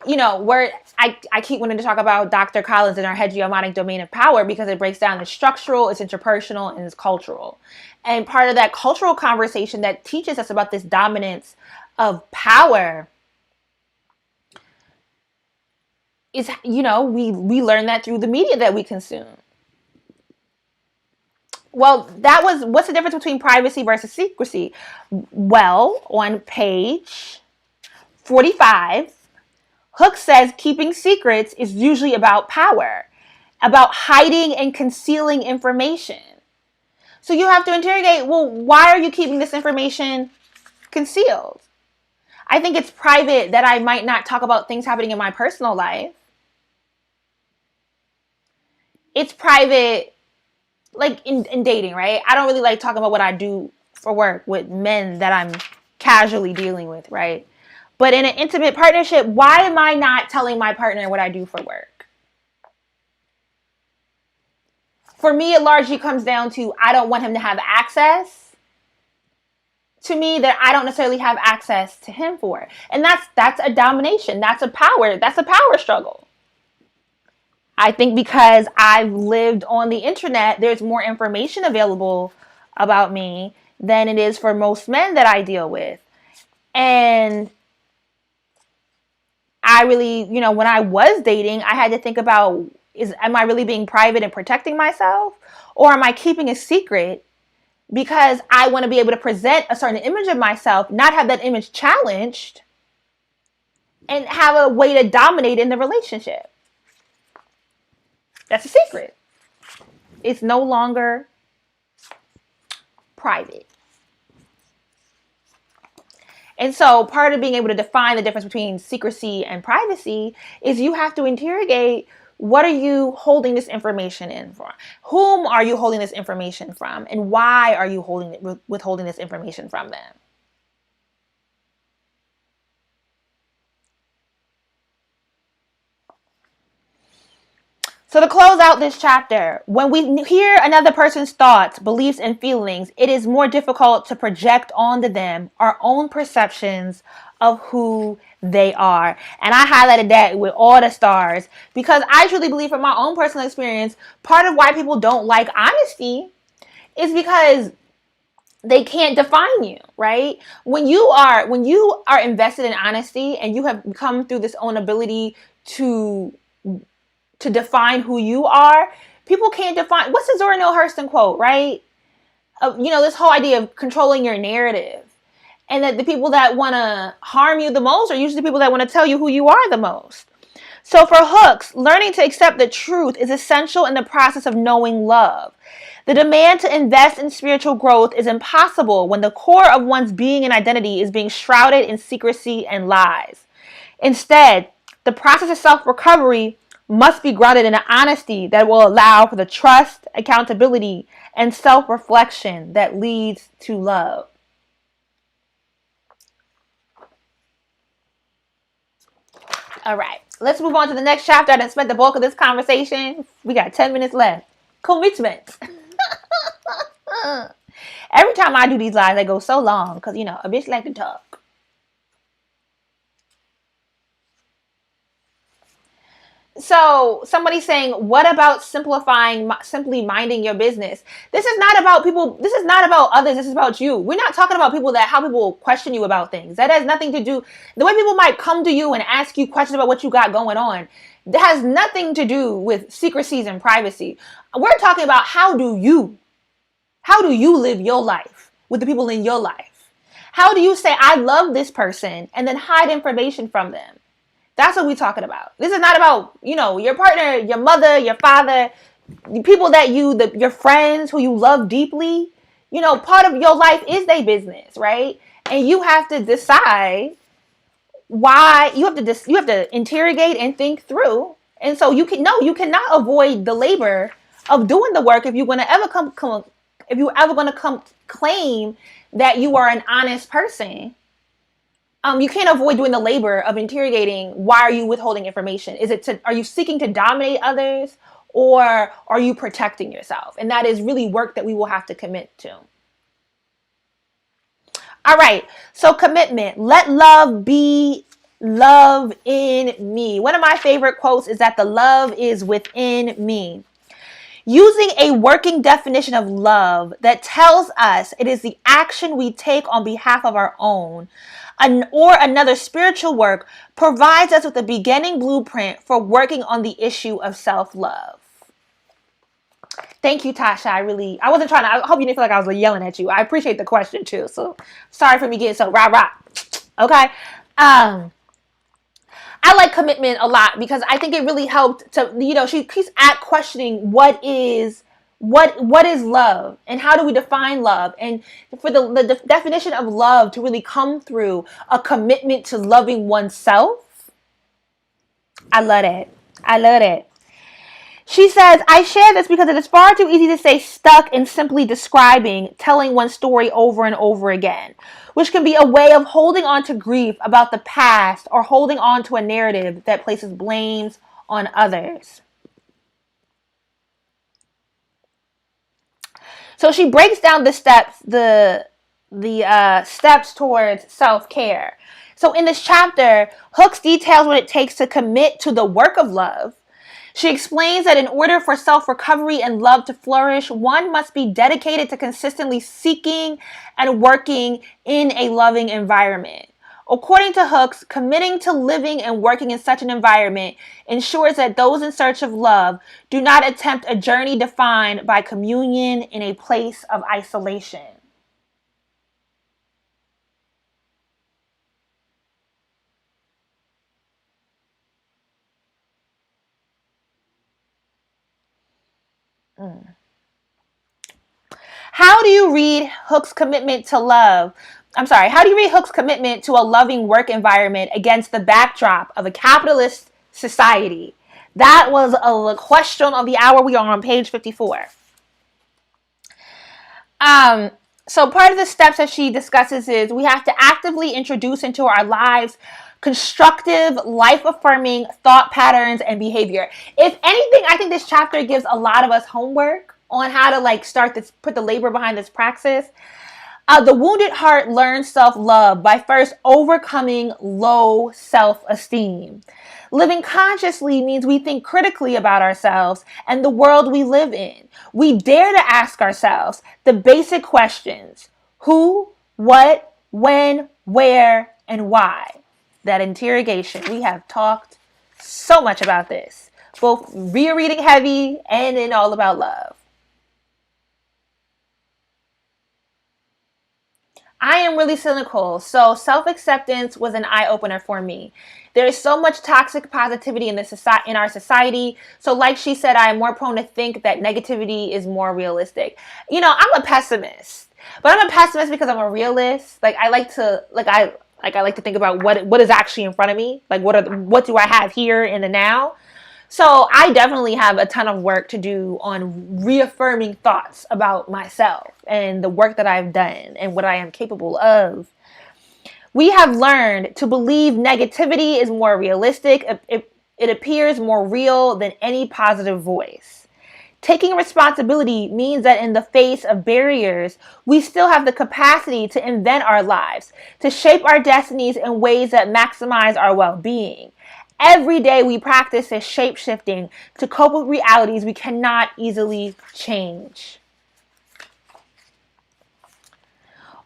I keep wanting to talk about Dr. Collins and our hegemonic domain of power because it breaks down it's structural, it's interpersonal, and it's cultural. And part of that cultural conversation that teaches us about this dominance of power is, we learn that through the media that we consume. Well, what's the difference between privacy versus secrecy? Well, on page 45, Hook says keeping secrets is usually about power, about hiding and concealing information. So you have to interrogate, well, why are you keeping this information concealed? I think it's private that I might not talk about things happening in my personal life. It's private, like in dating, right? I don't really like talking about what I do for work with men that I'm casually dealing with, right? But in an intimate partnership, why am I not telling my partner what I do for work? For me, it largely comes down to I don't want him to have access to me that I don't necessarily have access to him for. And that's a domination. That's a power struggle. I think because I've lived on the internet, there's more information available about me than it is for most men that I deal with. And I really, when I was dating, I had to think about, am I really being private and protecting myself? Or am I keeping a secret because I want to be able to present a certain image of myself, not have that image challenged, and have a way to dominate in the relationship? That's a secret. It's no longer private. And so part of being able to define the difference between secrecy and privacy is you have to interrogate, what are you holding this information in for? Whom are you holding this information from? And why are you withholding this information from them? So to close out this chapter, when we hear another person's thoughts, beliefs, and feelings, it is more difficult to project onto them our own perceptions of who they are. And I highlighted that with all the stars because I truly believe from my own personal experience, part of why people don't like honesty is because they can't define you, right? When you are invested in honesty and you have come through this own ability to define who you are, people can't define. What's the Zora Neale Hurston quote, right? This whole idea of controlling your narrative. And that the people that want to harm you the most are usually the people that want to tell you who you are the most. So for Hooks, learning to accept the truth is essential in the process of knowing love. The demand to invest in spiritual growth is impossible when the core of one's being and identity is being shrouded in secrecy and lies. Instead, the process of self-recovery must be grounded in an honesty that will allow for the trust, accountability, and self-reflection that leads to love. All right, let's move on to the next chapter. I done spent the bulk of this conversation. We got 10 minutes left. Commitment. Every time I do these lives, they go so long because, a bitch like to talk. So somebody's saying, what about simply minding your business? This is not about people. This is not about others. This is about you. We're not talking about how people question you about things. That has nothing to do. The way people might come to you and ask you questions about what you got going on, that has nothing to do with secrecies and privacy. We're talking about how do you live your life with the people in your life? How do you say, I love this person, and then hide information from them? That's what we're talking about. This is not about, your partner, your mother, your father, the people that your friends who you love deeply. Part of your life is their business, right? And you have to decide why. You have to interrogate and think through. And so you cannot avoid the labor of doing the work if you're going to ever claim that you are an honest person. You can't avoid doing the labor of interrogating, why are you withholding information? Are you seeking to dominate others? or are you protecting yourself? And that is really work that we will have to commit to. All right, so commitment. Let love be love in me. One of my favorite quotes is that the love is within me. Using a working definition of love that tells us it is the action we take on behalf of our own or another spiritual work provides us with a beginning blueprint for working on the issue of self-love. Thank you, Tasha. I wasn't trying to, I hope you didn't feel like I was yelling at you. I appreciate the question too. So sorry for me getting so rah. Okay. I like commitment a lot because I think it really helped to, she keeps at questioning what is love and how do we define love, and for the definition of love to really come through a commitment to loving oneself. I love it. She says, I share this because it is far too easy to stay stuck in simply describing, telling one story over and over again, which can be a way of holding on to grief about the past or holding on to a narrative that places blames on others. So she breaks down the steps, the steps towards self-care. So in this chapter, Hooks details what it takes to commit to the work of love. She explains that in order for self-recovery and love to flourish, one must be dedicated to consistently seeking and working in a loving environment. According to Hooks, committing to living and working in such an environment ensures that those in search of love do not attempt a journey defined by communion in a place of isolation. How do you read Hooks' commitment to love? How do you read Hooks' commitment to a loving work environment against the backdrop of a capitalist society? That was a question of the hour. We are on page 54. So part of the steps that she discusses is we have to actively introduce into our lives constructive, life-affirming thought patterns and behavior. If anything, I think this chapter gives a lot of us homework on how to start this, put the labor behind this praxis. The wounded heart learns self-love by first overcoming low self-esteem. Living consciously means we think critically about ourselves and the world we live in. We dare to ask ourselves the basic questions: who, what, when, where, and why. That interrogation. We have talked so much about this, both rereading heavy and in All About Love. I am really cynical, so self-acceptance was an eye-opener for me. There is so much toxic positivity in our society. So like she said, I am more prone to think that negativity is more realistic. I'm a pessimist, but I'm a pessimist because I'm a realist. I like to think about what is actually in front of me. What do I have here in the now? So I definitely have a ton of work to do on reaffirming thoughts about myself and the work that I've done and what I am capable of. We have learned to believe negativity is more realistic. It appears more real than any positive voice. Taking responsibility means that in the face of barriers, we still have the capacity to invent our lives, to shape our destinies in ways that maximize our well-being. Every day we practice this shape-shifting to cope with realities we cannot easily change.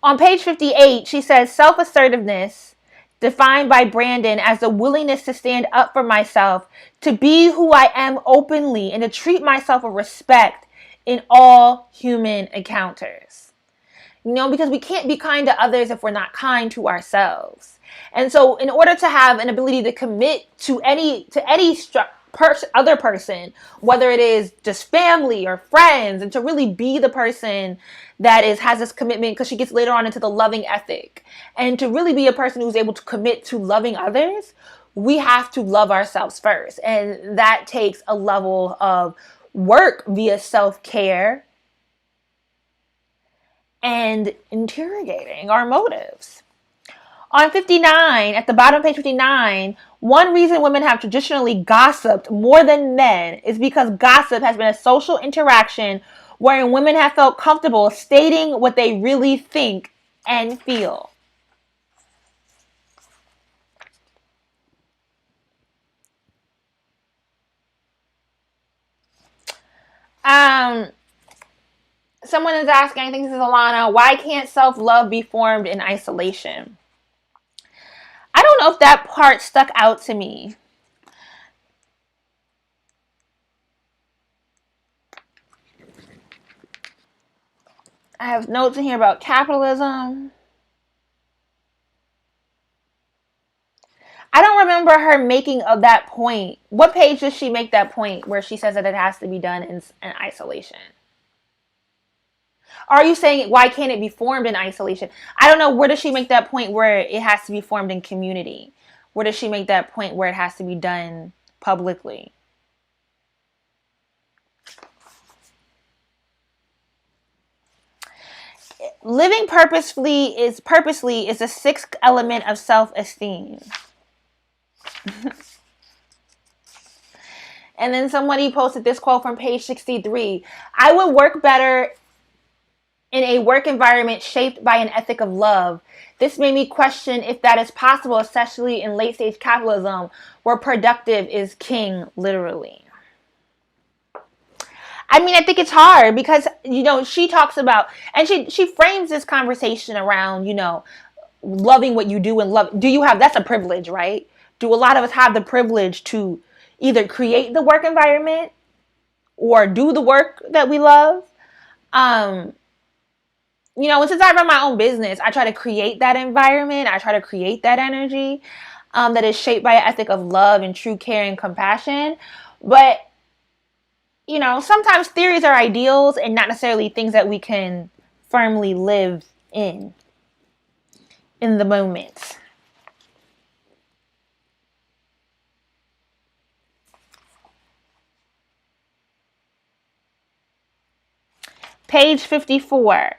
On page 58, she says, self-assertiveness, defined by Brandon as the willingness to stand up for myself, to be who I am openly, and to treat myself with respect in all human encounters. Because we can't be kind to others if we're not kind to ourselves. And so in order to have an ability to commit to any other person, whether it is just family or friends, and to really be the person that has this commitment, because she gets later on into the loving ethic, and to really be a person who's able to commit to loving others, we have to love ourselves first. And that takes a level of work via self-care and interrogating our motives. On 59, at the bottom of page 59, one reason women have traditionally gossiped more than men is because gossip has been a social interaction wherein women have felt comfortable stating what they really think and feel. Um, Someone is asking, I think this is Alana, why can't self-love be formed in isolation? I don't know if that part stuck out to me. I have notes in here about capitalism. I don't remember her making of that point. What page does she make that point where she says that it has to be done in isolation? Are you saying why can't it be formed in isolation? I don't know. Where does she make that point where it has to be formed in community? Where does she make that point where it has to be done publicly? Living purposefully is the sixth element of self-esteem. And then somebody posted this quote from page 63. I would work better in a work environment shaped by an ethic of love. This made me question if that is possible, especially in late stage capitalism where productive is king, literally. I mean, I think it's hard because, she talks about, and she frames this conversation around, loving what you do and love. That's a privilege, right? Do a lot of us have the privilege to either create the work environment or do the work that we love? And since I run my own business, I try to create that environment. I try to create that energy that is shaped by an ethic of love and true care and compassion. But, sometimes theories are ideals and not necessarily things that we can firmly live in the moment. Page 54.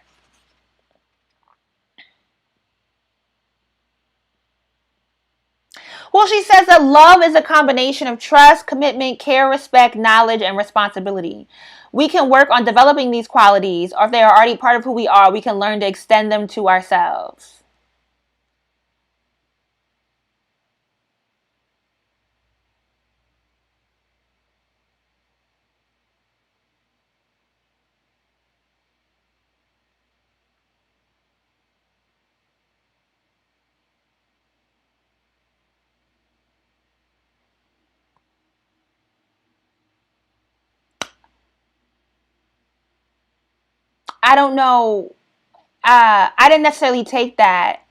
Well, she says that love is a combination of trust, commitment, care, respect, knowledge, and responsibility. We can work on developing these qualities, or if they are already part of who we are, we can learn to extend them to ourselves. I don't know. I didn't necessarily take that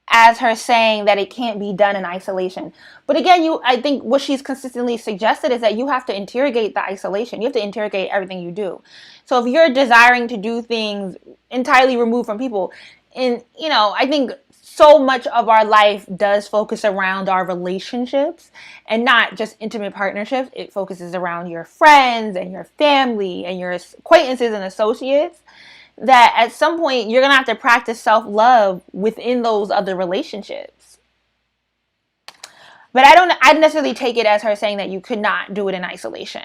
as her saying that it can't be done in isolation. But again, I think what she's consistently suggested is that you have to interrogate the isolation. You have to interrogate everything you do. So if you're desiring to do things entirely removed from people, and I think so much of our life does focus around our relationships and not just intimate partnerships. It focuses around your friends and your family and your acquaintances and associates, that at some point you're going to have to practice self-love within those other relationships. But I didn't necessarily take it as her saying that you could not do it in isolation.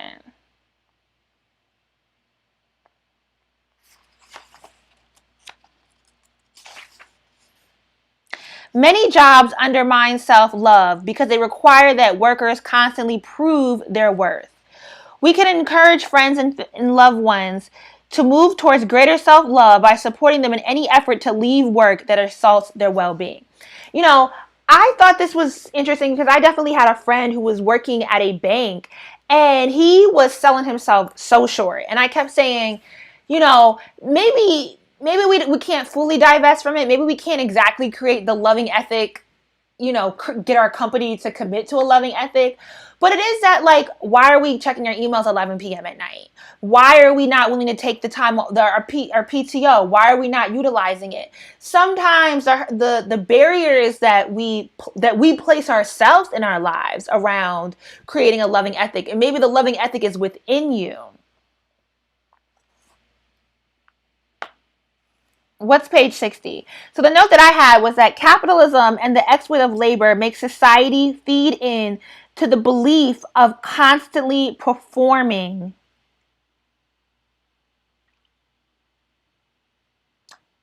Many jobs undermine self-love because they require that workers constantly prove their worth. We can encourage friends and loved ones to move towards greater self-love by supporting them in any effort to leave work that assaults their well-being. I thought this was interesting because I definitely had a friend who was working at a bank and he was selling himself so short. And I kept saying, maybe we can't fully divest from it. Maybe we can't exactly create the loving ethic, get our company to commit to a loving ethic. But it is that, like, why are we checking our emails at 11 p.m. at night? Why are we not willing to take the time, our PTO? Why are we not utilizing it? Sometimes the barriers that we place ourselves in our lives around creating a loving ethic, and maybe the loving ethic is within you. What's page 60? So the note that I had was that capitalism and the exploit of labor make society feed in to the belief of constantly performing,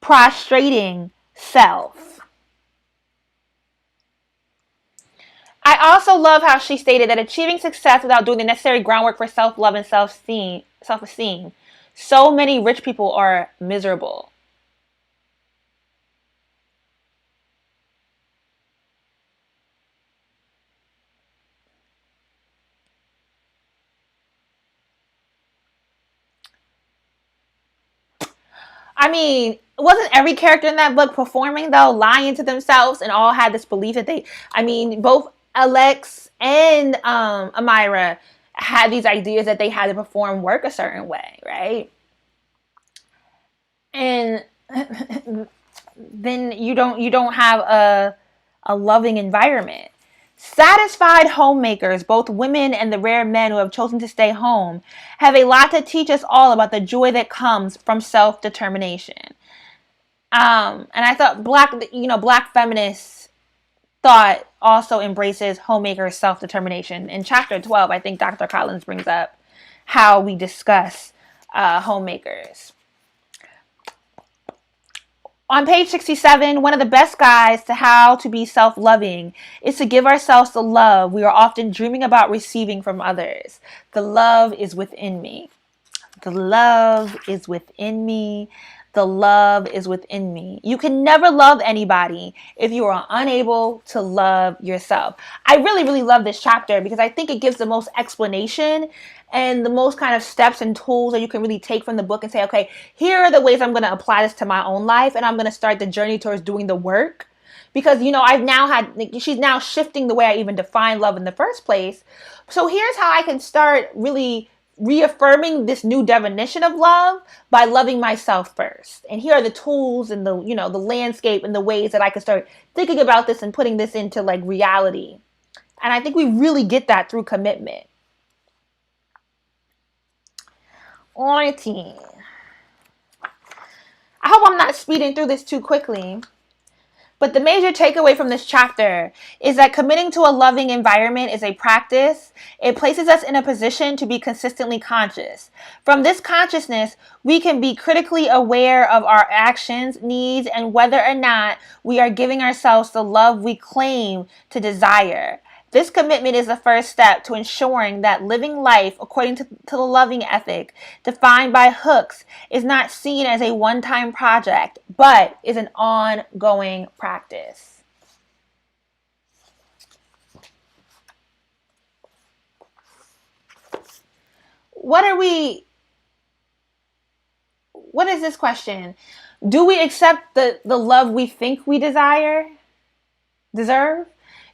prostrating self. I also love how she stated that achieving success without doing the necessary groundwork for self-love and self-esteem. So many rich people are miserable. I mean, wasn't every character in that book performing though, lying to themselves, and all had this belief that they? I mean, both Alex and Amira had these ideas that they had to perform work a certain way, right? And then you don't have a loving environment. Satisfied homemakers, both women and the rare men who have chosen to stay home, have a lot to teach us all about the joy that comes from self-determination. And I thought black feminists thought also embraces homemakers' self-determination. In chapter 12, I think Dr. Collins brings up how we discuss homemakers. On page 67, one of the best guides to how to be self-loving is to give ourselves the love we are often dreaming about receiving from others. The love is within me. The love is within me. The love is within me. You can never love anybody if you are unable to love yourself. I really, really love this chapter because I think it gives the most explanation and the most kind of steps and tools that you can really take from the book and say, okay, here are the ways I'm going to apply this to my own life, and I'm going to start the journey towards doing the work. Because, I've now she's now shifting the way I even define love in the first place. So here's how I can start really reaffirming this new definition of love by loving myself first. And here are the tools and the landscape and the ways that I can start thinking about this and putting this into like reality. And I think we really get that through commitment. Alrighty. I hope I'm not speeding through this too quickly. But the major takeaway from this chapter is that committing to a loving environment is a practice. It places us in a position to be consistently conscious. From this consciousness, we can be critically aware of our actions, needs, and whether or not we are giving ourselves the love we claim to desire. This commitment is the first step to ensuring that living life according to the loving ethic defined by Hooks is not seen as a one-time project, but is an ongoing practice. What is this question? Do we accept the love we think we deserve?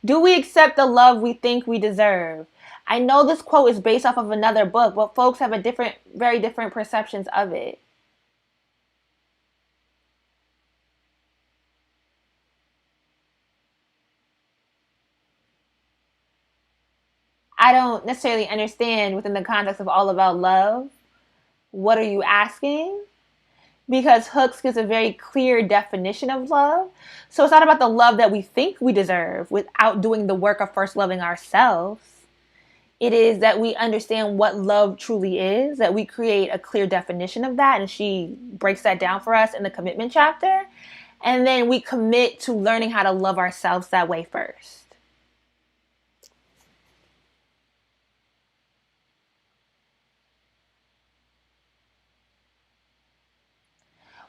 Do we accept the love we think we deserve? I know this quote is based off of another book, but folks have very different perceptions of it. I don't necessarily understand within the context of All About Love, what are you asking? Because Hooks gives a very clear definition of love. So it's not about the love that we think we deserve without doing the work of first loving ourselves. It is that we understand what love truly is, that we create a clear definition of that, and she breaks that down for us in the commitment chapter. And then we commit to learning how to love ourselves that way first.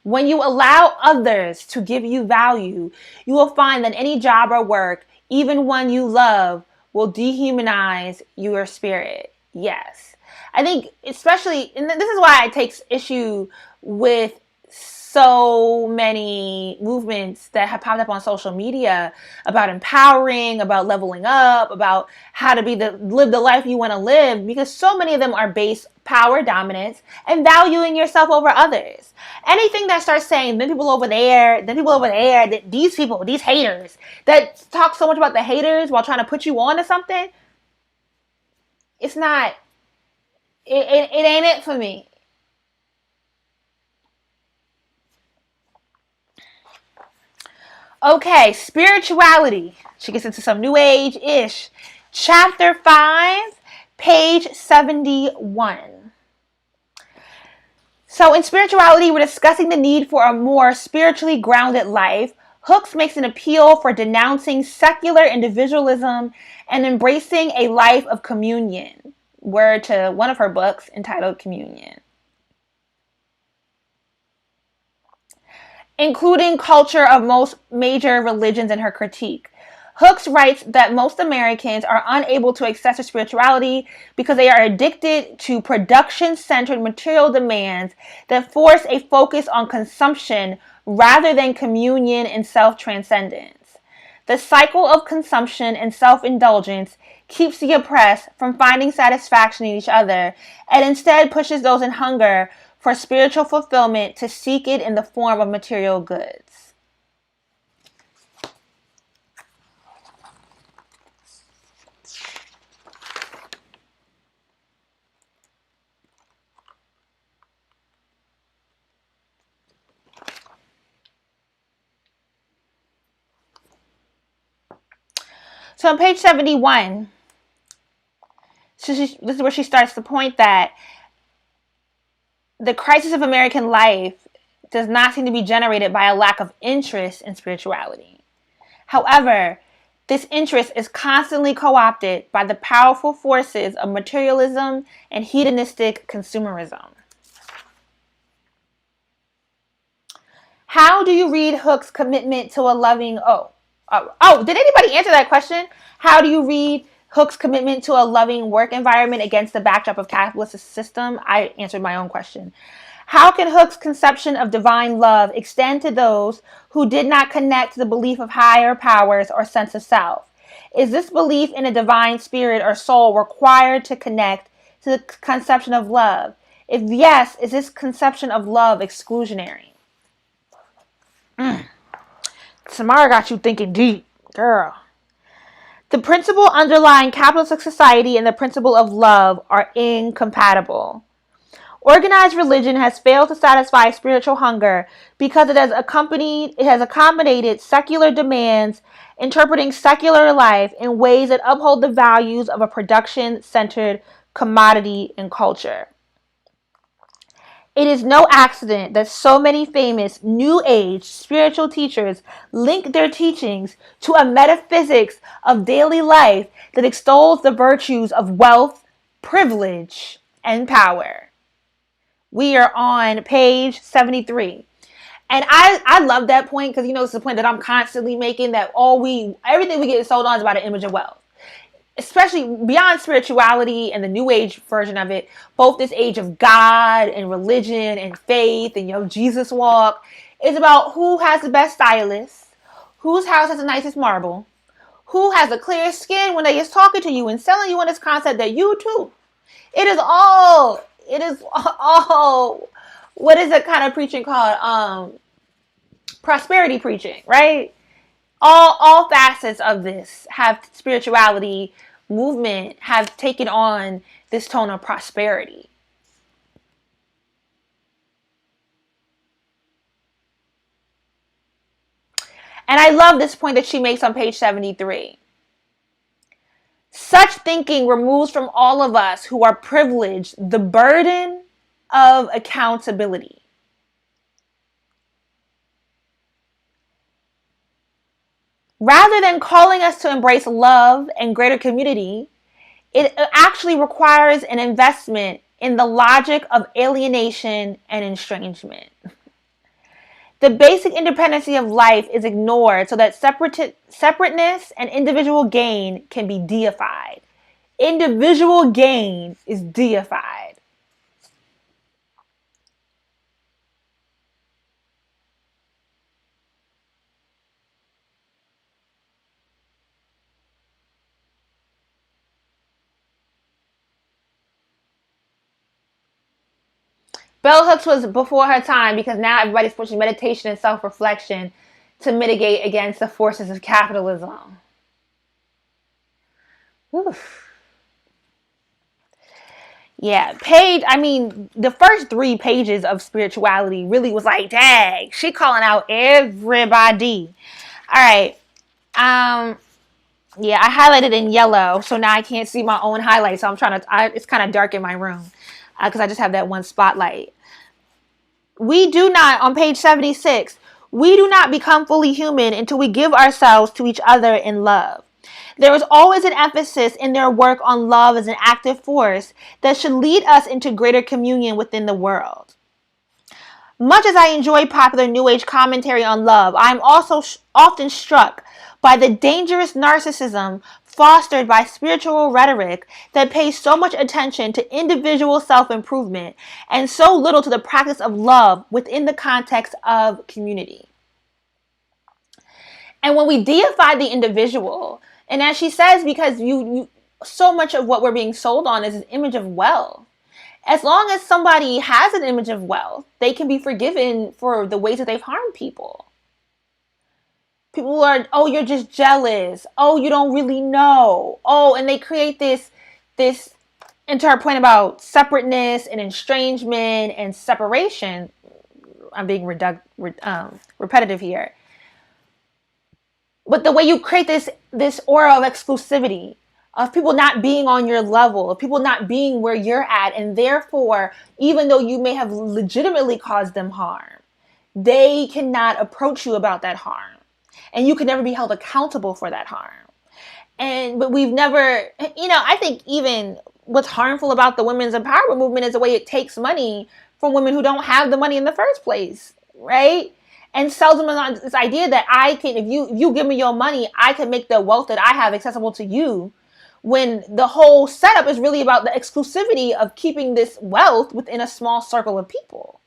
When you allow others to give you value, you will find that any job or work, even one you love, will dehumanize your spirit. Yes. I think especially, and this is why I take issue with so many movements that have popped up on social media about empowering, about leveling up, about how to live the life you want to live, because so many of them are based power dominance and valuing yourself over others. Anything that starts saying then people over there, that these people, these haters, that talk so much about the haters while trying to put you on to something, it's not, it ain't it for me. Okay, spirituality. She gets into some new age-ish. Chapter 5, page 71. So in spirituality, we're discussing the need for a more spiritually grounded life. Hooks makes an appeal for denouncing secular individualism and embracing a life of communion. Word to one of her books entitled Communion. Including culture of most major religions in her critique. Hooks writes that most Americans are unable to access their spirituality because they are addicted to production-centered material demands that force a focus on consumption rather than communion and self-transcendence. The cycle of consumption and self-indulgence keeps the oppressed from finding satisfaction in each other and instead pushes those in hunger for spiritual fulfillment to seek it in the form of material goods. So on page 71, this is where she starts to point that the crisis of American life does not seem to be generated by a lack of interest in spirituality. However, this interest is constantly co-opted by the powerful forces of materialism and hedonistic consumerism. How do you read Hook's commitment to a loving... did anybody answer that question? How do you read Hook's commitment to a loving work environment against the backdrop of capitalist system? I answered my own question. How can Hook's conception of divine love extend to those who did not connect to the belief of higher powers or sense of self? Is this belief in a divine spirit or soul required to connect to the conception of love? If yes, is this conception of love exclusionary? Samara got you thinking deep, girl. The principle underlying capitalistic society and the principle of love are incompatible. Organized religion has failed to satisfy spiritual hunger because it has accommodated secular demands, interpreting secular life in ways that uphold the values of a production-centered commodity and culture. It is no accident that so many famous New Age spiritual teachers link their teachings to a metaphysics of daily life that extols the virtues of wealth, privilege, and power. We are on page 73. And I love that point because, it's the point that I'm constantly making, that everything we get sold on is about an image of wealth. Especially beyond spirituality and the New Age version of it, both this age of God and religion and faith and Jesus walk, is about who has the best stylist, whose house has the nicest marble, who has the clearest skin when they is talking to you and selling you on this concept that you too. It is all, what is that kind of preaching called? Prosperity preaching, right? All facets of this have spirituality movement have taken on this tone of prosperity. And I love this point that she makes on page 73. Such thinking removes from all of us who are privileged the burden of accountability. Rather than calling us to embrace love and greater community, it actually requires an investment in the logic of alienation and estrangement. The basic independency of life is ignored so that separateness and individual gain can be deified. Individual gain is deified. Bell hooks was before her time because now everybody's pushing meditation and self-reflection to mitigate against the forces of capitalism. Oof. Yeah, the first 3 pages of spirituality really was like, dang, she calling out everybody. All right. Yeah, I highlighted in yellow, so now I can't see my own highlights. So I'm trying to. It's kind of dark in my room because I just have that one spotlight. We do not, on page 76, we do not become fully human until we give ourselves to each other in love. There is always an emphasis in their work on love as an active force that should lead us into greater communion within the world. Much as I enjoy popular New Age commentary on love, I am also often struck by the dangerous narcissism fostered by spiritual rhetoric that pays so much attention to individual self-improvement and so little to the practice of love within the context of community. And when we deify the individual, and as she says, because you so much of what we're being sold on is an image of wealth. As long as somebody has an image of wealth, they can be forgiven for the ways that they've harmed people. People are, oh, you're just jealous. Oh, you don't really know. Oh, and they create this, and to our point about separateness and estrangement and separation. I'm being repetitive here. But the way you create this aura of exclusivity, of people not being on your level, of people not being where you're at, and therefore, even though you may have legitimately caused them harm, they cannot approach you about that harm. And you can never be held accountable for that harm. But we've never, I think even what's harmful about the women's empowerment movement is the way it takes money from women who don't have the money in the first place, right? And sells them on this idea that I can, if you give me your money, I can make the wealth that I have accessible to you, when the whole setup is really about the exclusivity of keeping this wealth within a small circle of people.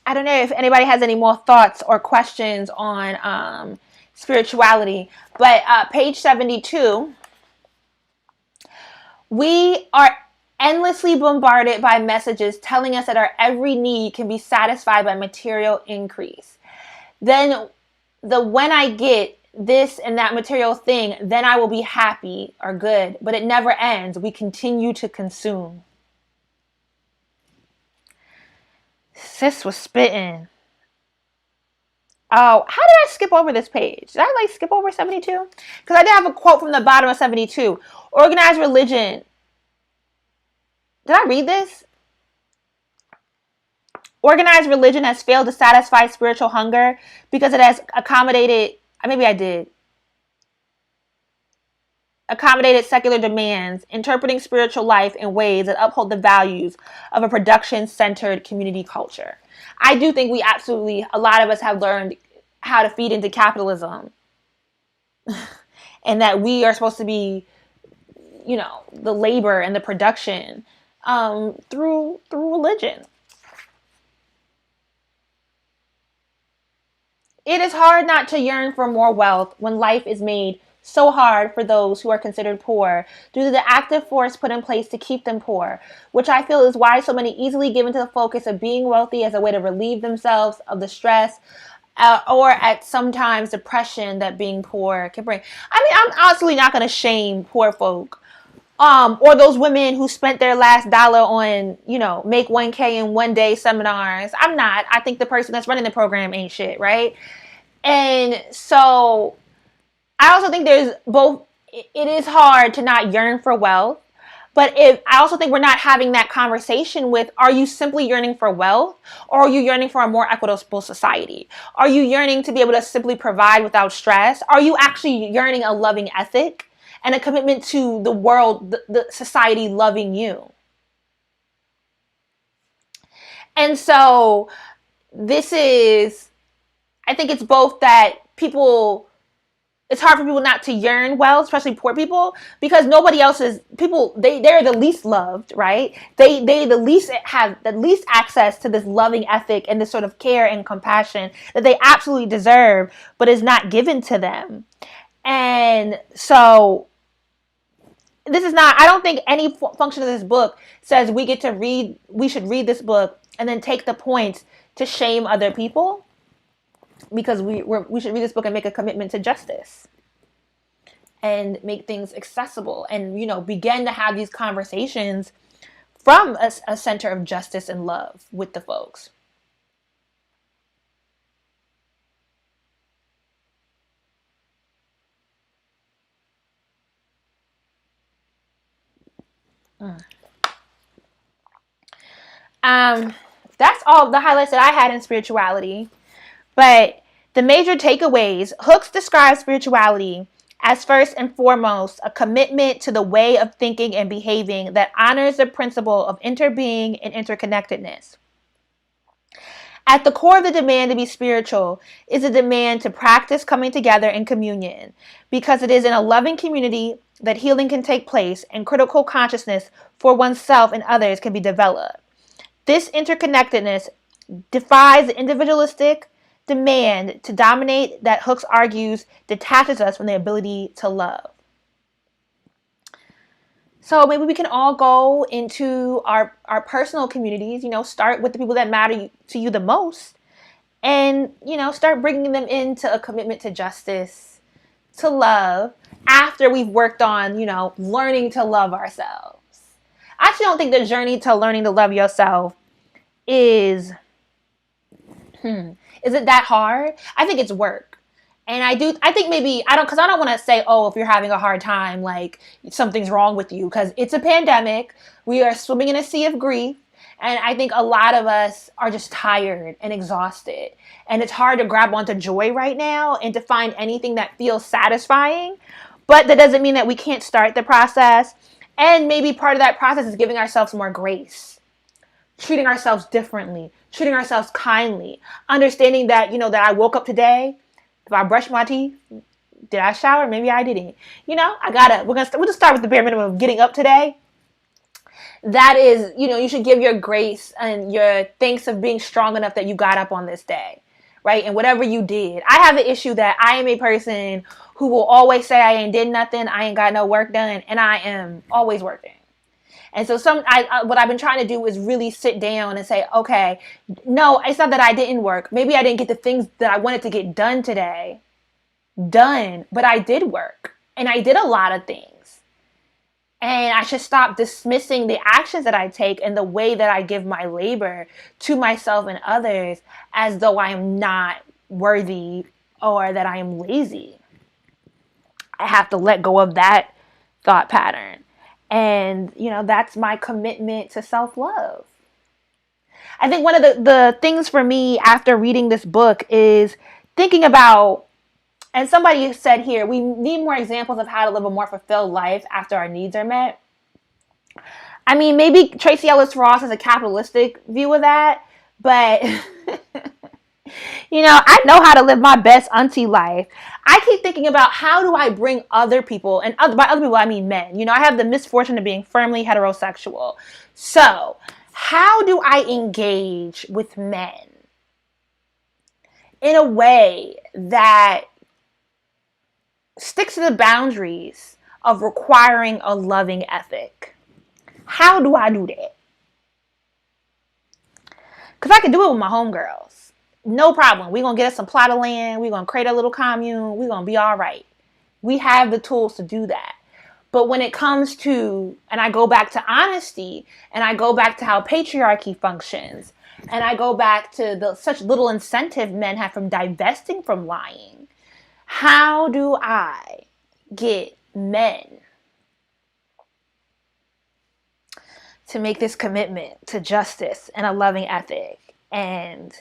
I don't know if anybody has any more thoughts or questions on spirituality, but page 72, we are endlessly bombarded by messages telling us that our every need can be satisfied by material increase. Then when I get this and that material thing, then I will be happy or good, but it never ends. We continue to consume. Sis was spitting. Oh, how did I skip over this page? Did I skip over 72? Because I did have a quote from the bottom of 72. Organized religion. Did I read this? Organized religion has failed to satisfy spiritual hunger because it has accommodated secular demands, interpreting spiritual life in ways that uphold the values of a production-centered community culture. I do think a lot of us have learned how to feed into capitalism and that we are supposed to be, the labor and the production through religion. It is hard not to yearn for more wealth when life is made so hard for those who are considered poor due to the active force put in place to keep them poor, which I feel is why so many easily give into the focus of being wealthy as a way to relieve themselves of the stress or at sometimes depression that being poor can bring. I mean, I'm absolutely not going to shame poor folk. Or those women who spent their last dollar on, make 1K in one day seminars. I'm not. I think the person that's running the program ain't shit, right? And so I also think there's both. It is hard to not yearn for wealth, but I also think we're not having that conversation with, are you simply yearning for wealth, or are you yearning for a more equitable society? Are you yearning to be able to simply provide without stress? Are you actually yearning a loving ethic and a commitment to the world, the society loving you? And so I think it's both that it's hard for people not to yearn wealth, especially poor people, because nobody else is, they're the least loved, right? They the least have the least access to this loving ethic and this sort of care and compassion that they absolutely deserve, but is not given to them. And so I don't think any function of this book says we should read this book and then take the points to shame other people, because we should read this book and make a commitment to justice. and make things accessible and, begin to have these conversations from a center of justice and love with the folks. That's all the highlights that I had in spirituality. But the major takeaways: Hooks describes spirituality as first and foremost a commitment to the way of thinking and behaving that honors the principle of interbeing and interconnectedness. At the core of the demand to be spiritual is a demand to practice coming together in communion, because it is in a loving community that healing can take place and critical consciousness for oneself and others can be developed. This interconnectedness defies the individualistic demand to dominate that Hooks argues detaches us from the ability to love. So maybe we can all go into our personal communities, start with the people that matter to you the most, and, start bringing them into a commitment to justice, to love, after we've worked on, learning to love ourselves. I actually don't think the journey to learning to love yourself is it that hard? I think it's work. And I think maybe, because I don't want to say, oh, if you're having a hard time, like something's wrong with you, because it's a pandemic. We are swimming in a sea of grief. And I think a lot of us are just tired and exhausted. And it's hard to grab onto joy right now and to find anything that feels satisfying. But that doesn't mean that we can't start the process. And maybe part of that process is giving ourselves more grace, treating ourselves differently, treating ourselves kindly, understanding that, that I woke up today. If I brushed my teeth, did I shower? Maybe I didn't. We'll just start with the bare minimum of getting up today. That is, you should give your grace and your thanks of being strong enough that you got up on this day, right? And whatever you did. I have the issue that I am a person who will always say I ain't did nothing, I ain't got no work done, and I am always working. And so what I've been trying to do is really sit down and say, okay, no, it's not that I didn't work. Maybe I didn't get the things that I wanted to get done today done, but I did work and I did a lot of things. And I should stop dismissing the actions that I take and the way that I give my labor to myself and others as though I am not worthy or that I am lazy. I have to let go of that thought pattern. And, that's my commitment to self-love. I think one of the things for me after reading this book is thinking about, and somebody said here, we need more examples of how to live a more fulfilled life after our needs are met. I mean, maybe Tracy Ellis Ross has a capitalistic view of that, but I know how to live my best auntie life. I keep thinking about how do I bring other people, and by other people I mean men. I have the misfortune of being firmly heterosexual. So how do I engage with men in a way that sticks to the boundaries of requiring a loving ethic? How do I do that? Because I can do it with my homegirls. No problem. We're going to get us some plot of land. We're going to create a little commune. We're going to be all right. We have the tools to do that. But when it comes to, and I go back to honesty, and I go back to how patriarchy functions, and I go back to the such little incentive men have from divesting from lying, how do I get men to make this commitment to justice and a loving ethic? And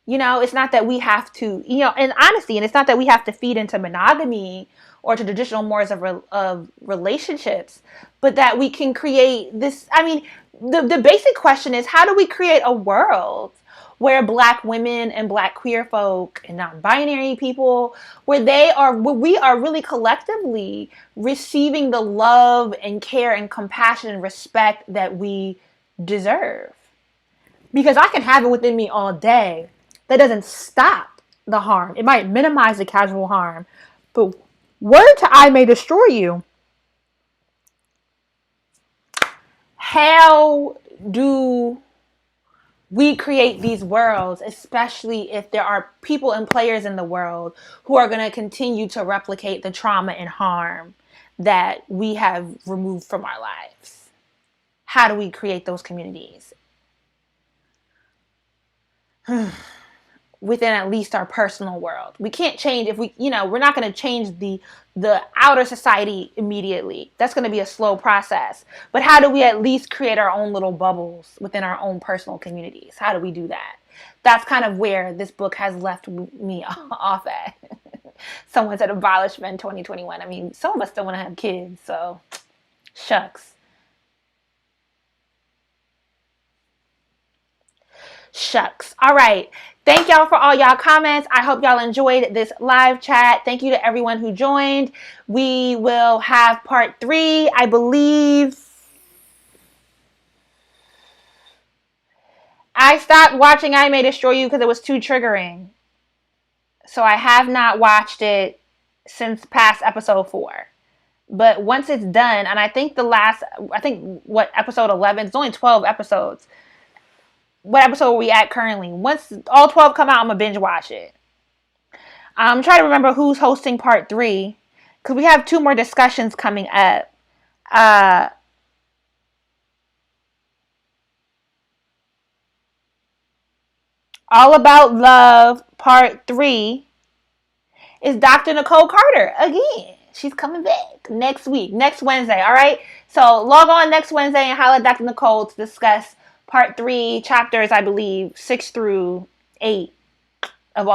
it's not that we have to, and honesty, and it's not that we have to feed into monogamy or to traditional mores of relationships, but that we can create this. I mean, the basic question is, how do we create a world where Black women and Black queer folk and non-binary people, where we are really collectively receiving the love and care and compassion and respect that we deserve? Because I can have it within me all day. That doesn't stop the harm. It might minimize the casual harm, but word to I may destroy you. How do we create these worlds, especially if there are people and players in the world who are going to continue to replicate the trauma and harm that we have removed from our lives. How do we create those communities? Within at least our personal world. We can't change if we, we're not going to change the outer society immediately. That's going to be a slow process. But how do we at least create our own little bubbles within our own personal communities? How do we do that? That's kind of where this book has left me off at. Someone said abolish men 2021. I mean, some of us still want to have kids, so shucks. Shucks. All right. Thank y'all for all y'all comments. I hope y'all enjoyed this live chat. Thank you to everyone who joined. We will have part 3, I believe. I stopped watching I May Destroy You because it was too triggering. So I have not watched it since past episode 4. But once it's done, and I think episode 11, it's only 12 episodes. What episode are we at currently? Once all 12 come out, I'm going to binge watch it. I'm trying to remember who's hosting part 3. Because we have 2 more discussions coming up. All About Love part 3 is Dr. Nicole Carter again. She's coming back next week, next Wednesday. All right. So log on next Wednesday and holla at Dr. Nicole to discuss part 3, chapters, I believe, 6 through 8 of all